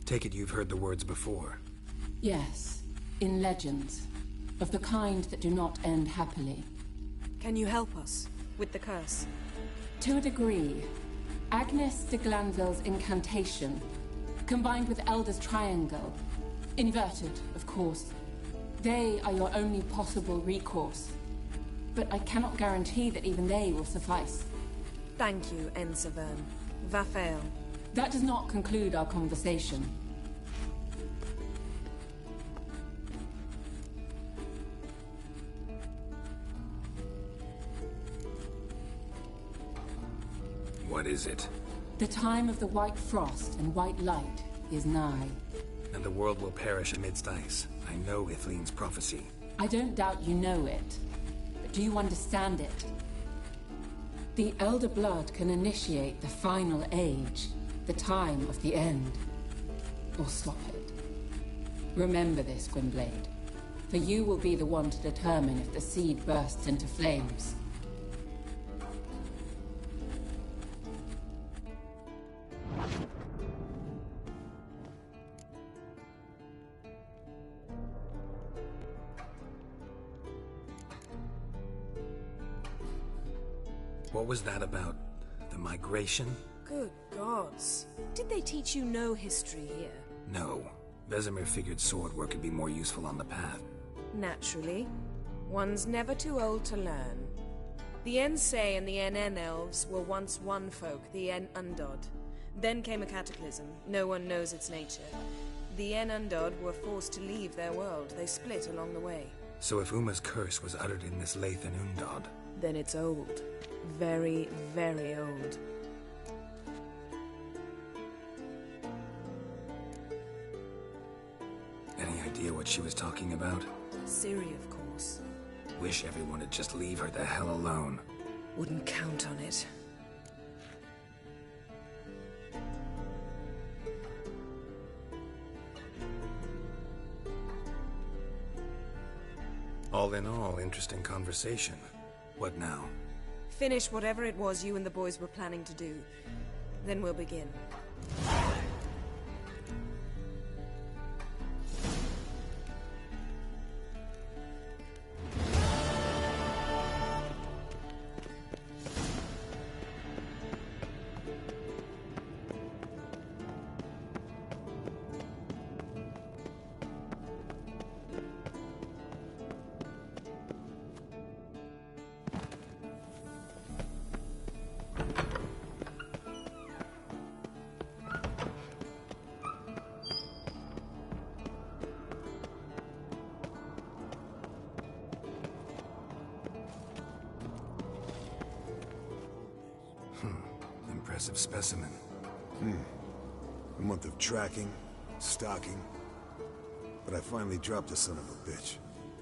Take it you've heard the words before. Yes, in legends. Of the kind that do not end happily. Can you help us with the curse? To a degree. Agnes de Glanville's incantation, combined with Elder's triangle, inverted, of course. They are your only possible recourse. But I cannot guarantee that even they will suffice. Thank you, N. Severn. Vafel. That does not conclude our conversation. What is it? The time of the white frost and white light is nigh. And the world will perish amidst ice. I know Ithleen's prophecy. I don't doubt you know it. Do you understand it? The Elder Blood can initiate the final age, the time of the end, or stop it. Remember this, Gwynblade, for you will be the one to determine if the seed bursts into flames. What was that about? The migration? Good gods. Did they teach you no history here? No. Vesemir figured sword work could be more useful on the path. Naturally. One's never too old to learn. The Ensei and the NN elves were once one folk, the En Undod. Then came a cataclysm. No one knows its nature. The En Undod were forced to leave their world. They split along the way. So if Uma's curse was uttered in this Lathan Undod... Then it's old. Very, very old. Any idea what she was talking about? Ciri, of course. Wish everyone would just leave her the hell alone. Wouldn't count on it. All in all, interesting conversation. What now? Finish whatever it was you and the boys were planning to do. Then we'll begin. Impressive specimen. A month of tracking, stalking. But I finally dropped the son of a bitch.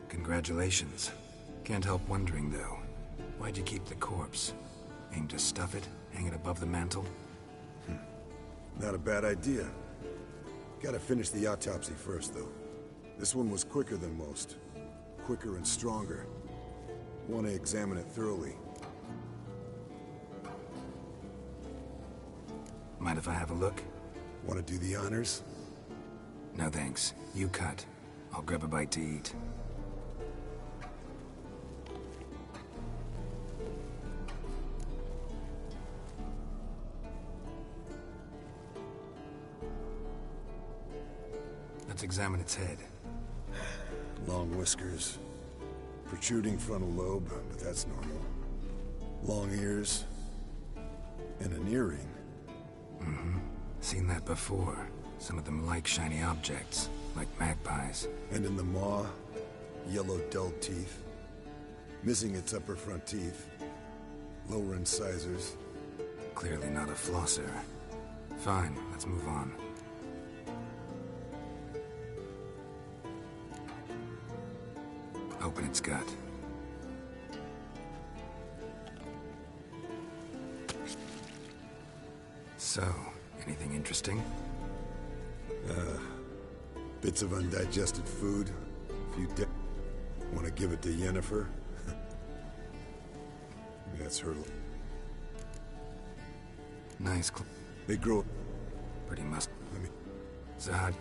Congratulations. Can't help wondering, though. Why'd you keep the corpse? Aim to stuff it? Hang it above the mantle? Not a bad idea. Gotta finish the autopsy first, though. This one was quicker than most. Quicker and stronger. Want to examine it thoroughly. Mind if I have a look? Want to do the honors? No thanks. You cut. I'll grab a bite to eat. Let's examine its head. Long whiskers. Protruding frontal lobe, but that's normal. Long ears. And an earring. Seen that before. Some of them like shiny objects, like magpies. And in the maw, yellow dull teeth. Missing its upper front teeth. Lower incisors. Clearly not a flosser. Fine, let's move on. Open its gut. So, anything interesting? Bits of undigested food. A few Want to give it to Yennefer? That's her. Nice. They grow. Pretty must. Let me. Zahd.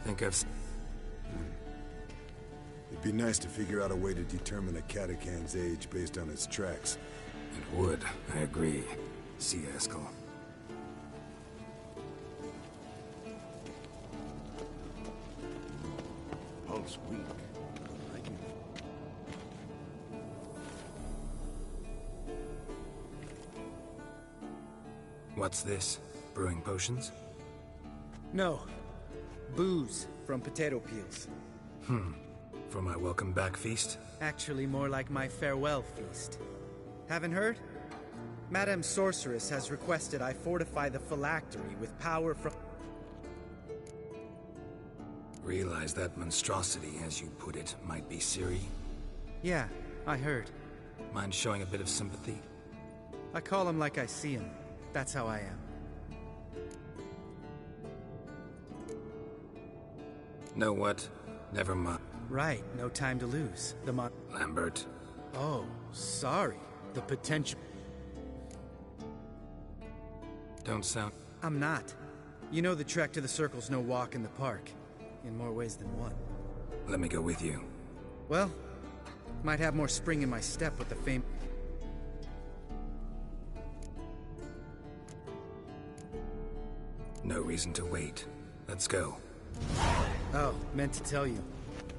Think I've. It'd be nice to figure out a way to determine a Katakan's age based on its tracks. It would. I agree. See you, Eskel. Pulse weak. Like it. What's this? Brewing potions? No. Booze from potato peels. For my welcome back feast? Actually more like my farewell feast. Haven't heard? Madame Sorceress has requested I fortify the phylactery with power from... Realize that monstrosity, as you put it, might be Ciri? Yeah, I heard. Mind showing a bit of sympathy? I call him like I see him. That's how I am. Know what? Never mind. Right, no time to lose. Lambert. Oh, sorry. The potential... Don't sound... I'm not. You know the trek to the Circle's no walk in the park. In more ways than one. Let me go with you. Well, might have more spring in my step with the fame... No reason to wait. Let's go. Oh, meant to tell you.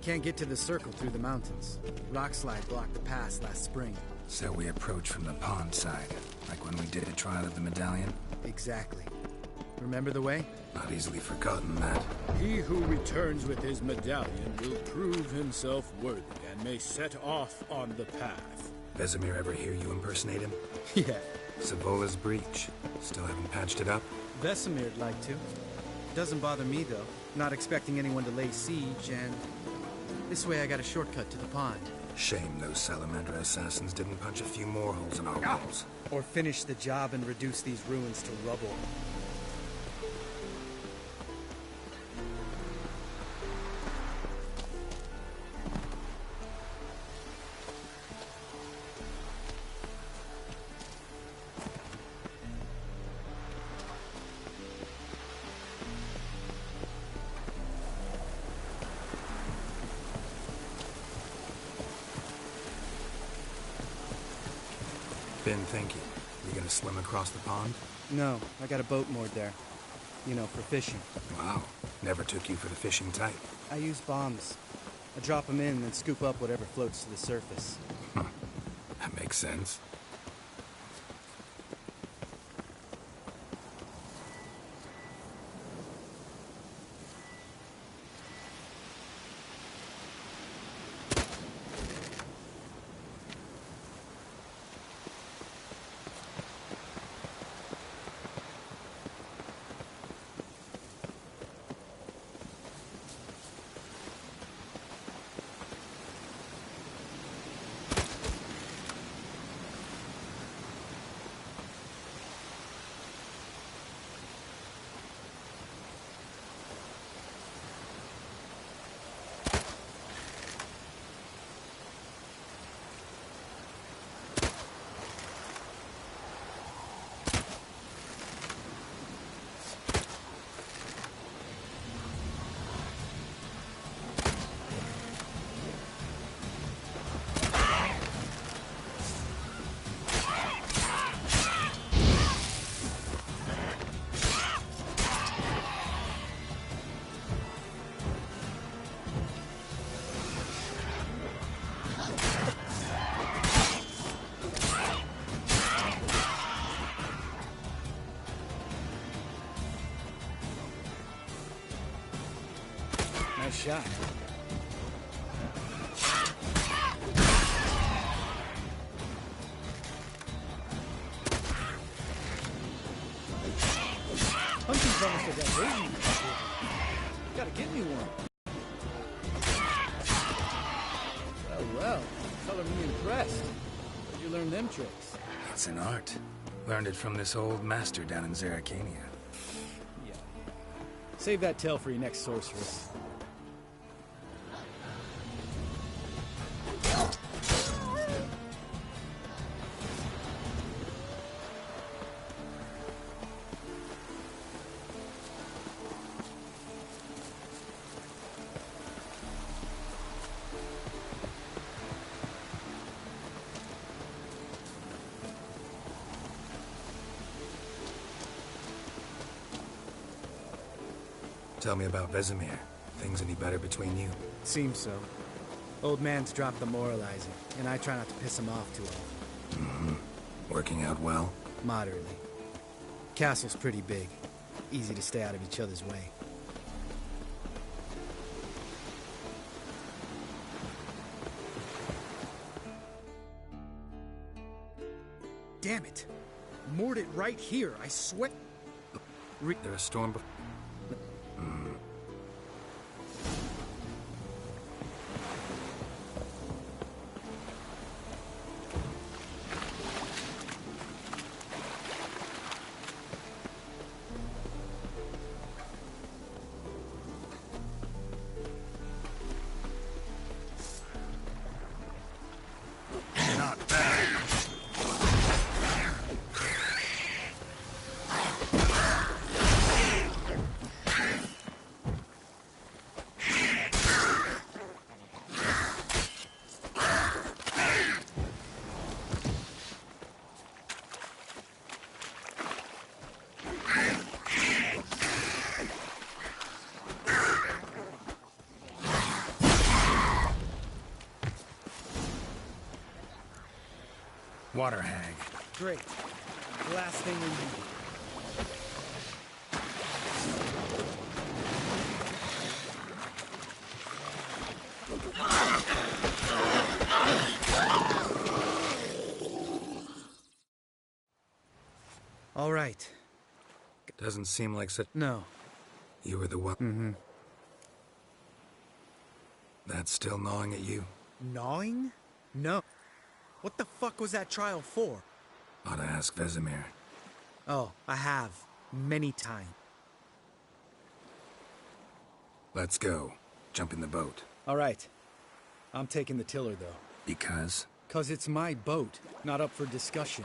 Can't get to the Circle through the mountains. Rockslide blocked the pass last spring. So we approach from the pond side, like when we did the trial of the medallion? Exactly. Remember the way? Not easily forgotten, that. He who returns with his medallion will prove himself worthy and may set off on the path. Vesemir ever hear you impersonate him? Yeah. Savola's breach. Still haven't patched it up? Vesemir'd like to. Doesn't bother me, though. Not expecting anyone to lay siege, and... this way I got a shortcut to the pond. Shame those Salamandra assassins didn't punch a few more holes in our walls. Or finish the job and reduce these ruins to rubble. Ben, thank you. You gonna swim across the pond? No, I got a boat moored there. You know, for fishing. Wow. Never took you for the fishing type. I use bombs. I drop them in, then scoop up whatever floats to the surface. That makes sense. Nice shot. Hunting's almost a diversion. Gotta get me one. Well, color me impressed. Where'd you learn them tricks? It's an art. Learned it from this old master down in Zerrikania. Yeah. Save that tale for your next sorceress. Tell me about Vesemir. Things any better between you? Seems so. Old man's dropped the moralizing, and I try not to piss him off too often. Mm-hmm. Working out well? Moderately. Castle's pretty big. Easy to stay out of each other's way. Damn it! Moored it right here, I swear. There a storm Water hag. Great. The last thing we need. All right. Doesn't seem like such... No. You were the one... Mm-hmm. That's still gnawing at you? Gnawing? No. What the fuck was that trial for? Ought to ask Vesemir. Oh, I have. Many times. Let's go. Jump in the boat. All right. I'm taking the tiller, though. Because? 'Cause it's my boat, not up for discussion.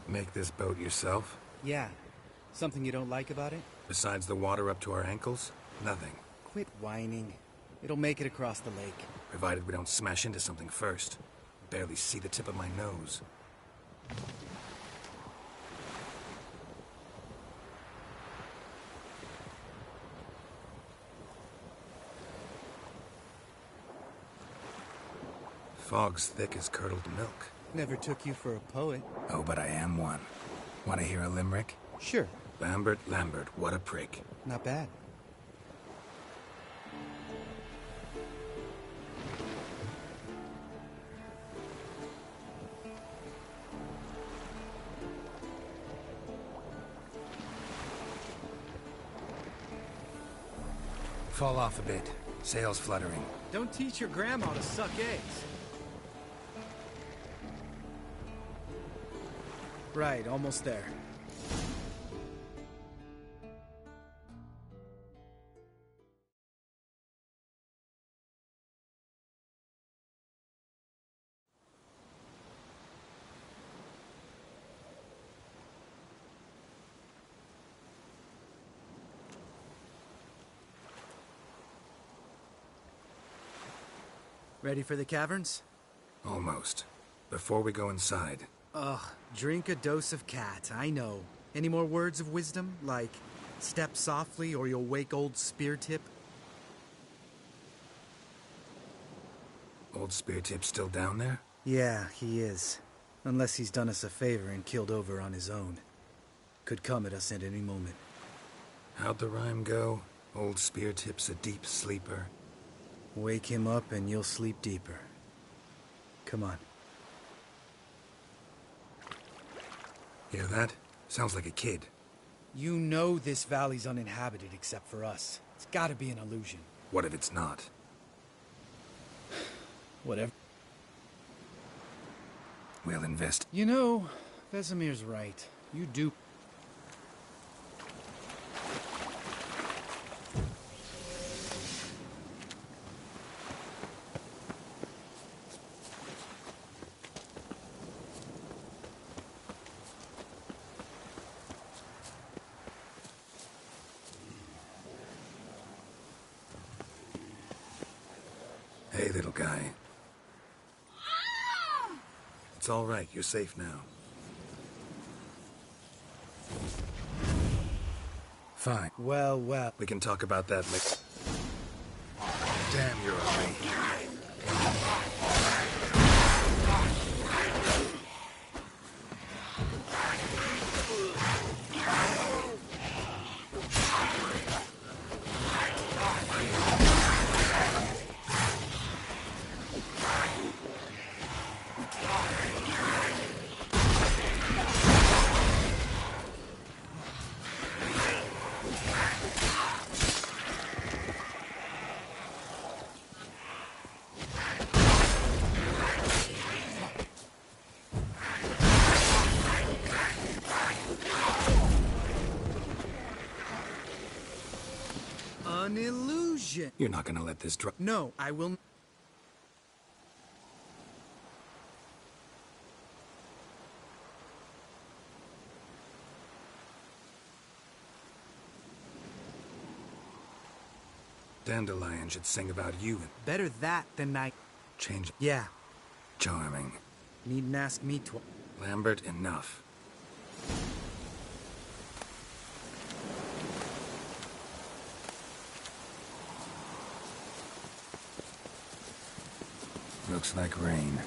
Make this boat yourself? Yeah. Something you don't like about it? Besides the water up to our ankles? Nothing. Quit whining. It'll make it across the lake. Provided we don't smash into something first. Barely see the tip of my nose. Fog's thick as curdled milk. Never took you for a poet. Oh, but I am one. Want to hear a limerick? Sure. Lambert, Lambert, what a prick. Not bad. Fall off a bit. Sails fluttering. Don't teach your grandma to suck eggs. Right, almost there. Ready for the caverns? Almost. Before we go inside... Ugh, drink a dose of cat, I know. Any more words of wisdom, like, step softly or you'll wake old Speartip? Old Speartip's still down there? Yeah, he is. Unless he's done us a favor and killed over on his own. Could come at us at any moment. How'd the rhyme go? Old Speartip's a deep sleeper. Wake him up and you'll sleep deeper. Come on. Hear that? Sounds like a kid. You know this valley's uninhabited except for us. It's gotta be an illusion. What if it's not? Whatever. We'll invest. You know, Vesemir's right. You do. Hey, little guy. It's all right. You're safe now. Fine. Well, well. We can talk about that later. Damn, you're a lady. an illusion. You're not gonna let this drop. No, I will. Dandelion should sing about you and Better that than I. change. Yeah. Charming. Needn't ask me to. Lambert, enough. Looks like rain.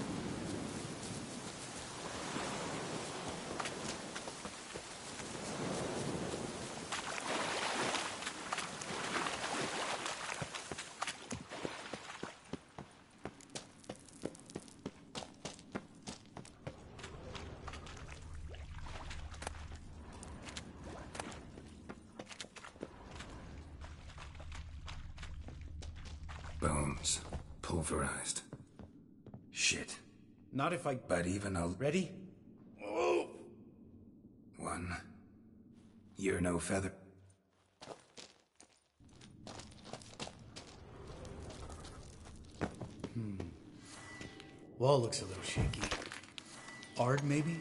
Bones. Pulverized. Shit. Not if I. But even a... Ready? One. You're no feather. Wall looks a little shaky. Ard, maybe?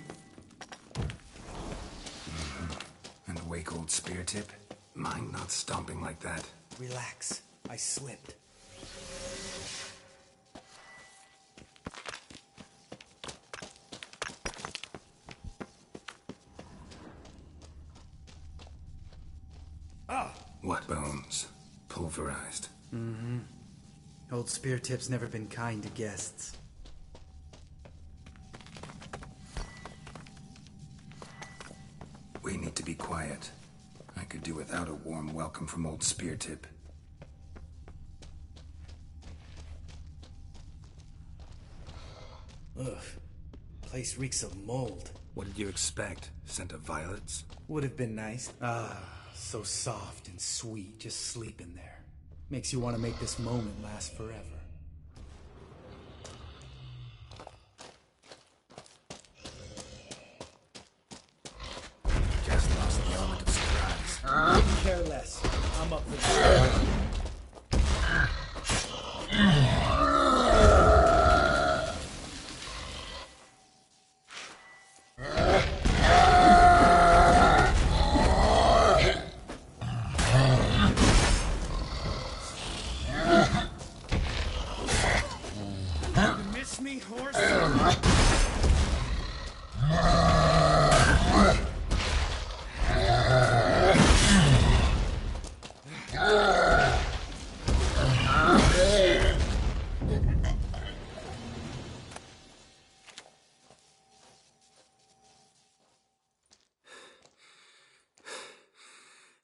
And wake old spear tip. Mind not stomping like that. Relax. I slipped. What bones? Pulverized. Mm-hmm. Old spear tip's never been kind to guests. We need to be quiet. I could do without a warm welcome from old spear tip. Ugh. Place reeks of mold. What did you expect? Scent of violets? Would have been nice. Ah, so soft and sweet, just sleeping there. Makes you want to make this moment last forever. Just lost the element of surprise. Couldn't care less. I'm up for this.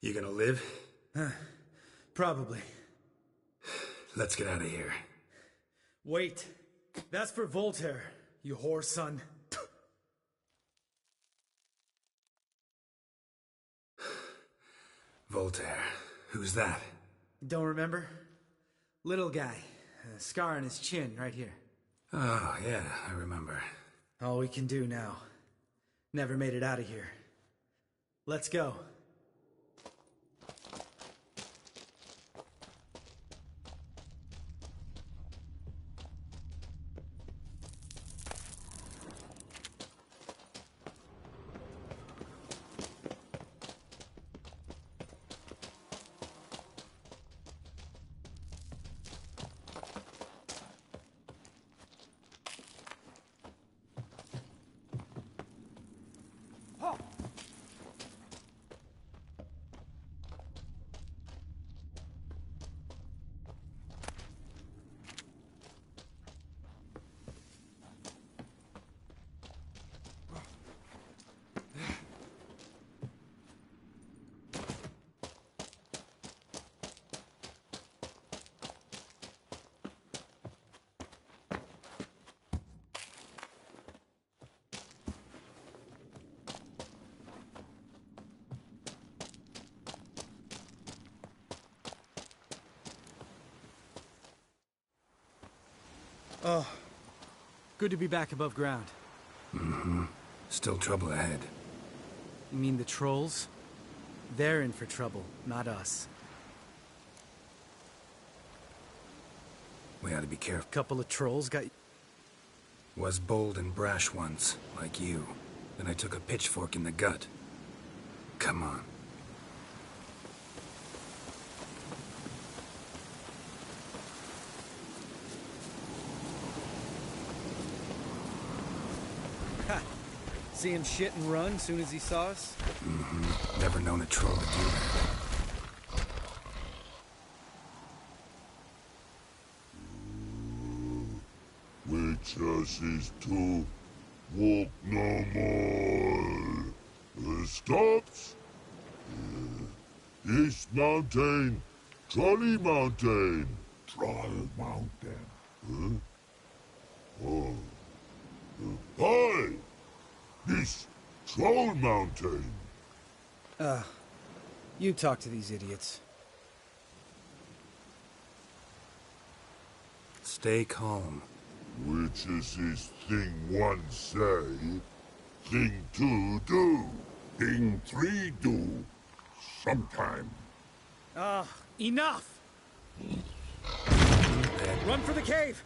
You gonna live? Probably. Let's get out of here. Wait. That's for Voltaire, you whore son. Voltaire. Who's that? Don't remember? Little guy. A scar on his chin, right here. Oh, yeah, I remember. All we can do now. Never made it out of here. Let's go. Oh, good to be back above ground. Mm-hmm. Still trouble ahead. You mean the trolls? They're in for trouble, not us. We ought to be careful. Couple of trolls got... Was bold and brash once, like you. Then I took a pitchfork in the gut. Come on. Ha! See him shit and run soon as he saw us? Mm-hmm. Never known a troll to do that. Witches is to walk no more. Stops? East Mountain, Trolley Mountain. Troll Mountain. Huh? Oh. Hi! This Troll Mountain. You talk to these idiots. Stay calm. Which is this thing one say, thing two do, thing three do, sometime. Enough! Run for the cave!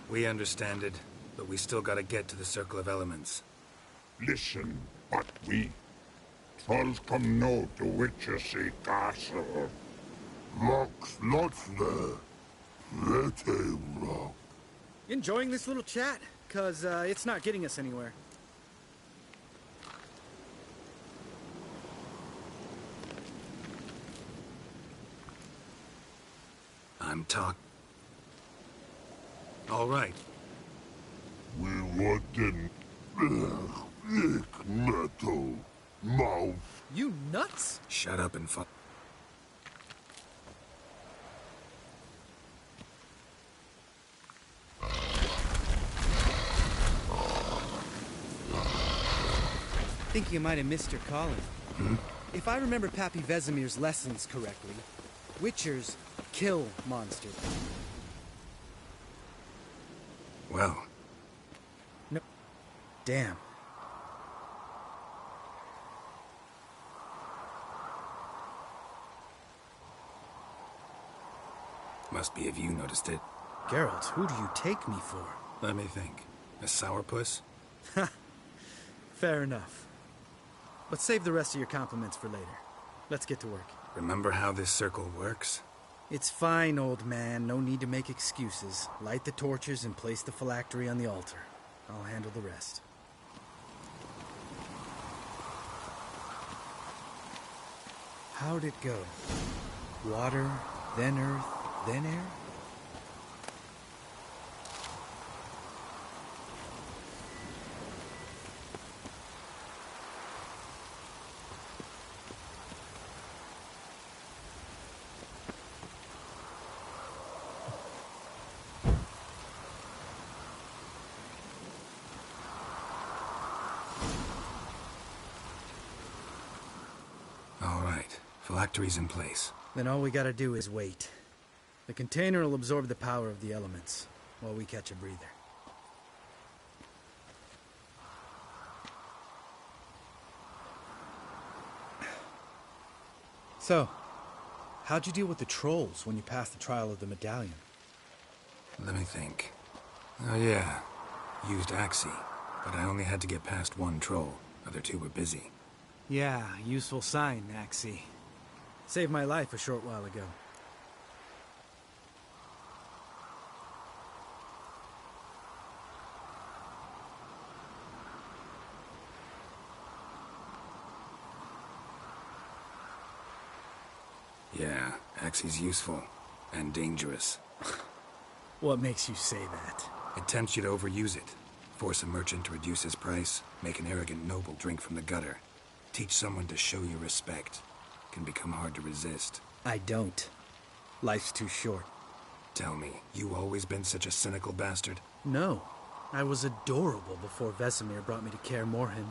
We understand it, but we still gotta get to the Circle of Elements. Listen, but we trolls come no to Witchersea Castle. Locks lots there. Let him rock. Enjoying this little chat? 'Cause it's not getting us anywhere. I'm all right. We want them thick metal mouth. You nuts? Shut up and fuck. Think you might have missed your calling. If I remember Pappy Vesemir's lessons correctly, Witchers kill monsters. Well. No. Damn. Must be if you noticed it. Geralt, who do you take me for? Let me think. A sourpuss? Fair enough. But save the rest of your compliments for later. Let's get to work. Remember how this circle works? It's fine, old man. No need to make excuses. Light the torches and place the phylactery on the altar. I'll handle the rest. How'd it go? Water, then earth, then air? Phylactery's in place. Then all we gotta do is wait. The container will absorb the power of the elements, while we catch a breather. So, how'd you deal with the trolls when you passed the trial of the medallion? Let me think. Oh yeah, used Axii, but I only had to get past one troll. Other two were busy. Yeah, useful sign, Axii. Saved my life a short while ago. Yeah, Axii's useful. And dangerous. What makes you say that? It tempts you to overuse it. Force a merchant to reduce his price. Make an arrogant noble drink from the gutter. Teach someone to show you respect. Can become hard to resist. I don't. Life's too short. Tell me, you always been such a cynical bastard? No. I was adorable before Vesemir brought me to Kaer Morhen.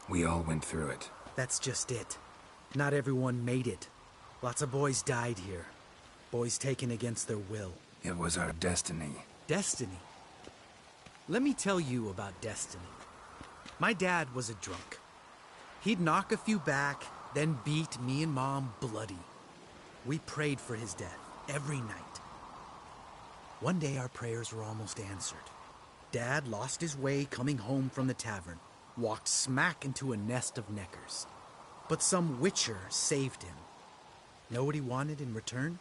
We all went through it. That's just it. Not everyone made it. Lots of boys died here. Boys taken against their will. It was our destiny. Destiny? Let me tell you about destiny. My dad was a drunk. He'd knock a few back, then beat me and Mom bloody. We prayed for his death every night. One day our prayers were almost answered. Dad lost his way coming home from the tavern, walked smack into a nest of neckers. But some witcher saved him. Know what he wanted in return?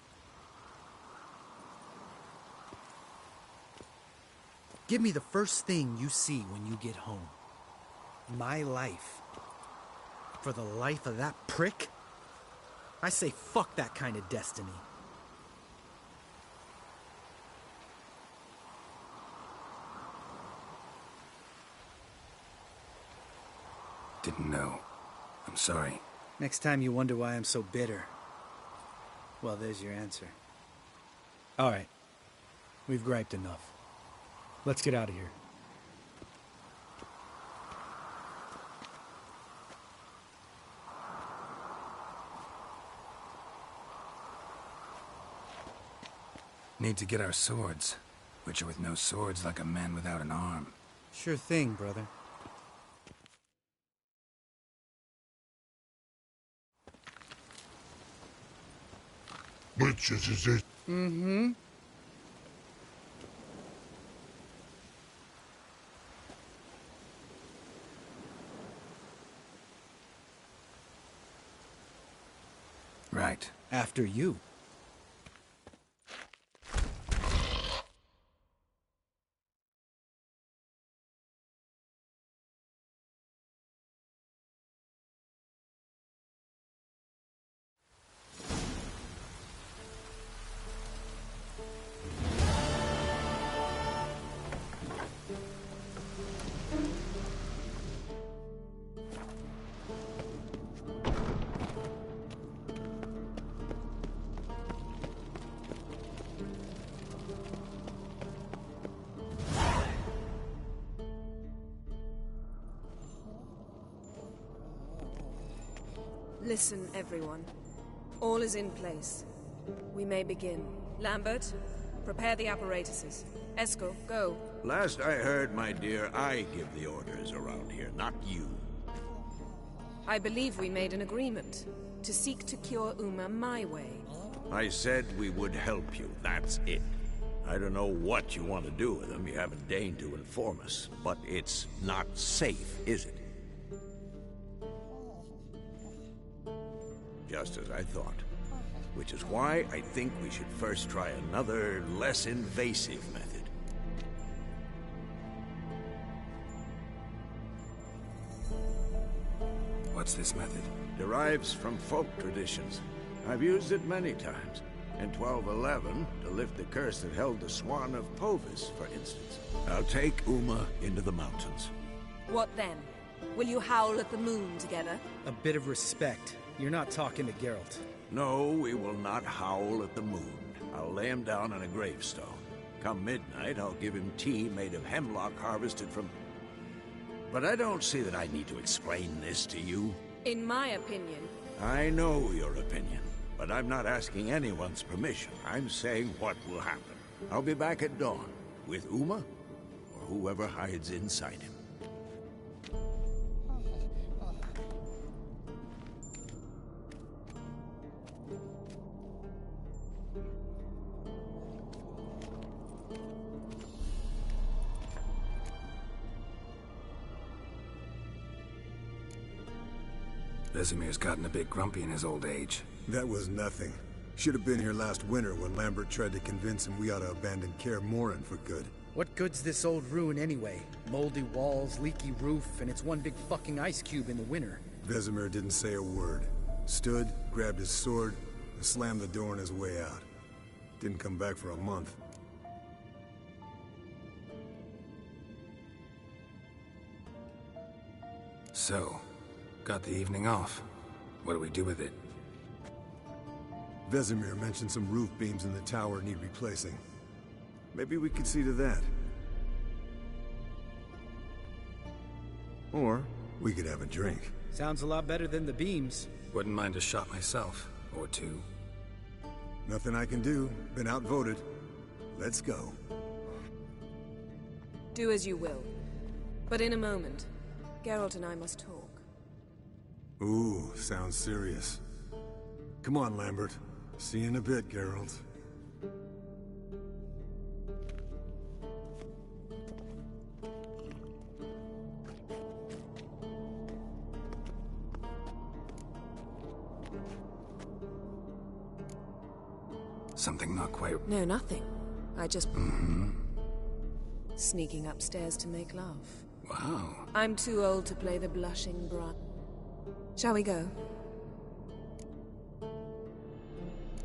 Give me the first thing you see when you get home. My life. For the life of that prick? I say fuck that kind of destiny. Didn't know. I'm sorry. Next time you wonder why I'm so bitter, well, there's your answer. All right. We've griped enough. Let's get out of here. Need to get our swords. Witcher with no swords like a man without an arm. Sure thing, brother. Witches, is it? Mm-hmm. Right. After you. Listen, everyone. All is in place. We may begin. Lambert, prepare the apparatuses. Eskel, go. Last I heard, my dear, I give the orders around here, not you. I believe we made an agreement to seek to cure Uma my way. I said we would help you, that's it. I don't know what you want to do with them, you haven't deigned to inform us. But it's not safe, is it? Just as I thought. Which is why I think we should first try another, less invasive method. What's this method? Derives from folk traditions. I've used it many times. In 1211, to lift the curse that held the Swan of Povis, for instance. I'll take Uma into the mountains. What then? Will you howl at the moon together? A bit of respect. You're not talking to Geralt. No, we will not howl at the moon. I'll lay him down on a gravestone. Come midnight, I'll give him tea made of hemlock harvested from... But I don't see that I need to explain this to you. In my opinion... I know your opinion, but I'm not asking anyone's permission. I'm saying what will happen. I'll be back at dawn, with Uma, or whoever hides inside him. Vesemir's gotten a bit grumpy in his old age. That was nothing. Should have been here last winter when Lambert tried to convince him we ought to abandon Kaer Morhen for good. What good's this old ruin anyway? Moldy walls, leaky roof, and it's one big fucking ice cube in the winter. Vesemir didn't say a word. Stood, grabbed his sword, and slammed the door on his way out. Didn't come back for a month. So, Got the evening off. What do we do with it? Vesemir mentioned some roof beams in the tower need replacing. Maybe we could see to that. Or we could have a drink. Sounds a lot better than the beams. Wouldn't mind a shot myself. Or two. Nothing I can do. Been outvoted. Let's go. Do as you will. But in a moment, Geralt and I must talk. Ooh, sounds serious. Come on, Lambert. See you in a bit, Geralt. Something not quite... No, nothing. I just... Sneaking upstairs to make love. Wow. I'm too old to play the blushing bride. Shall we go?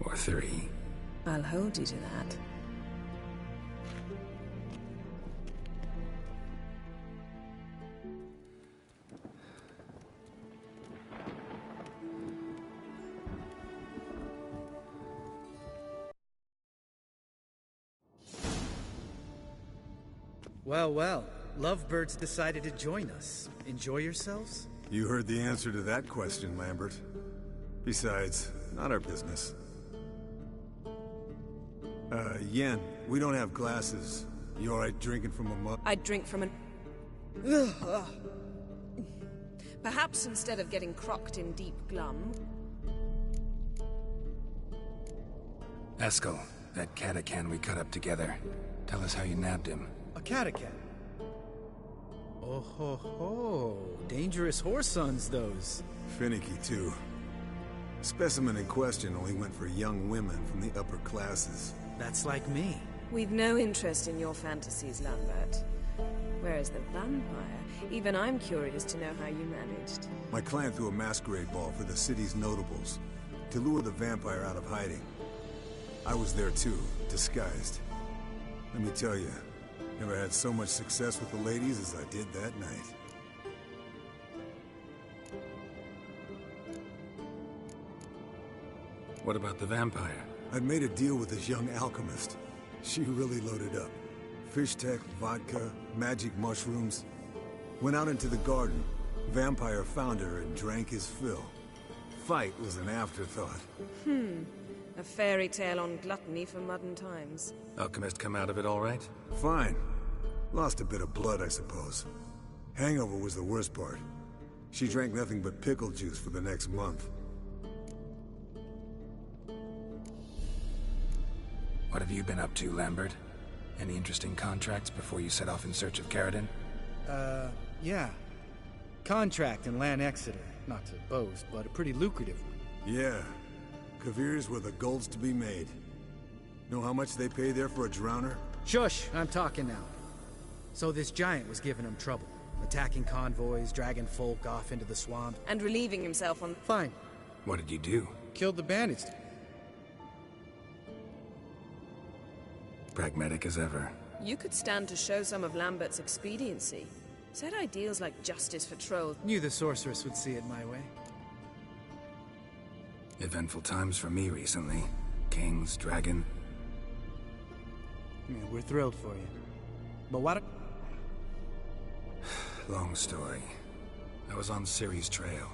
Or 3. I'll hold you to that. Well, well. Lovebirds decided to join us. Enjoy yourselves? You heard the answer to that question, Lambert. Besides, not our business. Yen, we don't have glasses. You alright drinking from a mug? I'd drink from an... Perhaps instead of getting crocked in deep glum... Eskel, that Catacan we cut up together. Tell us how you nabbed him. A Catacan? Oh ho ho. Dangerous whoresons, those. Finicky, too. The specimen in question only went for young women from the upper classes. That's like me. We've no interest in your fantasies, Lambert. Whereas the vampire, even I'm curious to know how you managed. My clan threw a masquerade ball for the city's notables, to lure the vampire out of hiding. I was there too, disguised. Let me tell you, never had so much success with the ladies as I did that night. What about the vampire? I'd made a deal with this young alchemist. She really loaded up. Fish tech, vodka, magic mushrooms. Went out into the garden. Vampire found her and drank his fill. Fight was an afterthought. A fairy tale on gluttony for modern times. Alchemist come out of it all right? Fine. Lost a bit of blood, I suppose. Hangover was the worst part. She drank nothing but pickle juice for the next month. What have you been up to, Lambert? Any interesting contracts before you set off in search of Caridin? Yeah. Contract in Lan Exeter. Not to boast, but a pretty lucrative one. Yeah. Kavir's were the gold's to be made. Know how much they pay there for a drowner? Shush! I'm talking now. So this giant was giving him trouble. Attacking convoys, dragging folk off into the swamp. And relieving himself on... Fine. What did you do? Killed the bandits. Pragmatic as ever. You could stand to show some of Lambert's expediency. Set ideals like justice for trolls. Knew the sorceress would see it my way. Eventful times for me recently. Kings, dragon. Yeah, we're thrilled for you. But what... Long story. I was on Ciri's trail.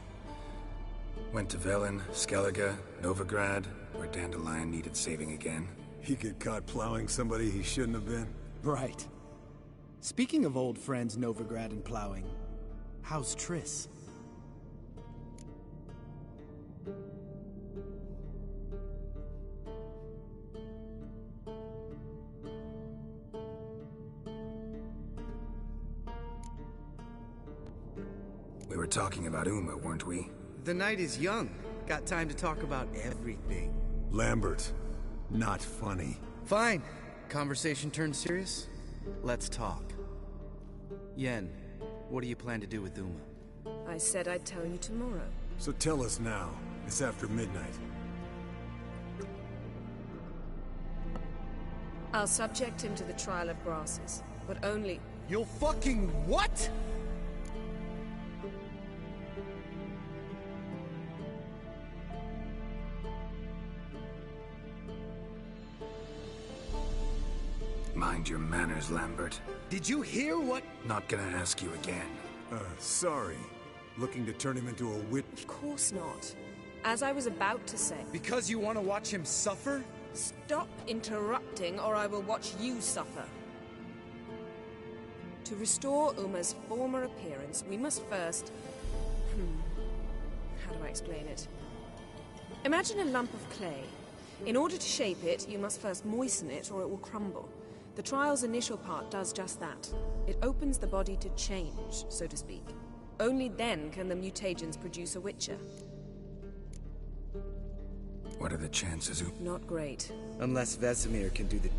Went to Velen, Skellige, Novigrad, where Dandelion needed saving again. He get caught plowing somebody he shouldn't have been? Right. Speaking of old friends Novigrad and plowing, how's Triss? We were talking about Uma, weren't we? The night is young. Got time to talk about everything. Lambert, not funny. Fine. Conversation turned serious? Let's talk. Yen, what do you plan to do with Uma? I said I'd tell you tomorrow. So tell us now. It's after midnight. I'll subject him to the trial of grasses, but only... You'll fucking what? Mind your manners, Lambert. Did you hear what? Not gonna ask you again. Sorry. Looking to turn him into a witch? Of course not. As I was about to say. Because you want to watch him suffer? Stop interrupting, or I will watch you suffer. To restore Uma's former appearance, we must first... How do I explain it? Imagine a lump of clay. In order to shape it, you must first moisten it, or it will crumble. The trial's initial part does just that. It opens the body to change, so to speak. Only then can the mutagens produce a Witcher. What are the chances? Not great. Unless Vesemir can do the...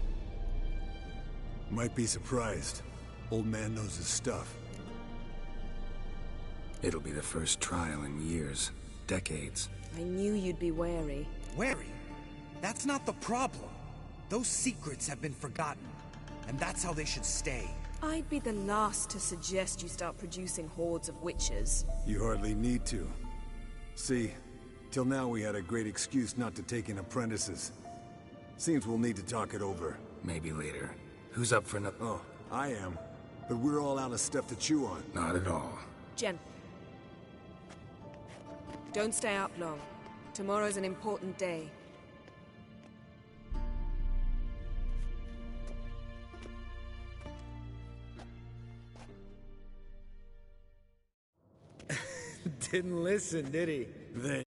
Might be surprised. Old man knows his stuff. It'll be the first trial in years. Decades. I knew you'd be wary. Wary? That's not the problem. Those secrets have been forgotten. And that's how they should stay. I'd be the last to suggest you start producing hordes of witches. You hardly need to. See, till now we had a great excuse not to take in apprentices. Seems we'll need to talk it over. Maybe later. Who's up for another? Oh, I am. But we're all out of stuff to chew on. Not at all. Jen. Don't stay up long. Tomorrow's an important day. Didn't listen, did he?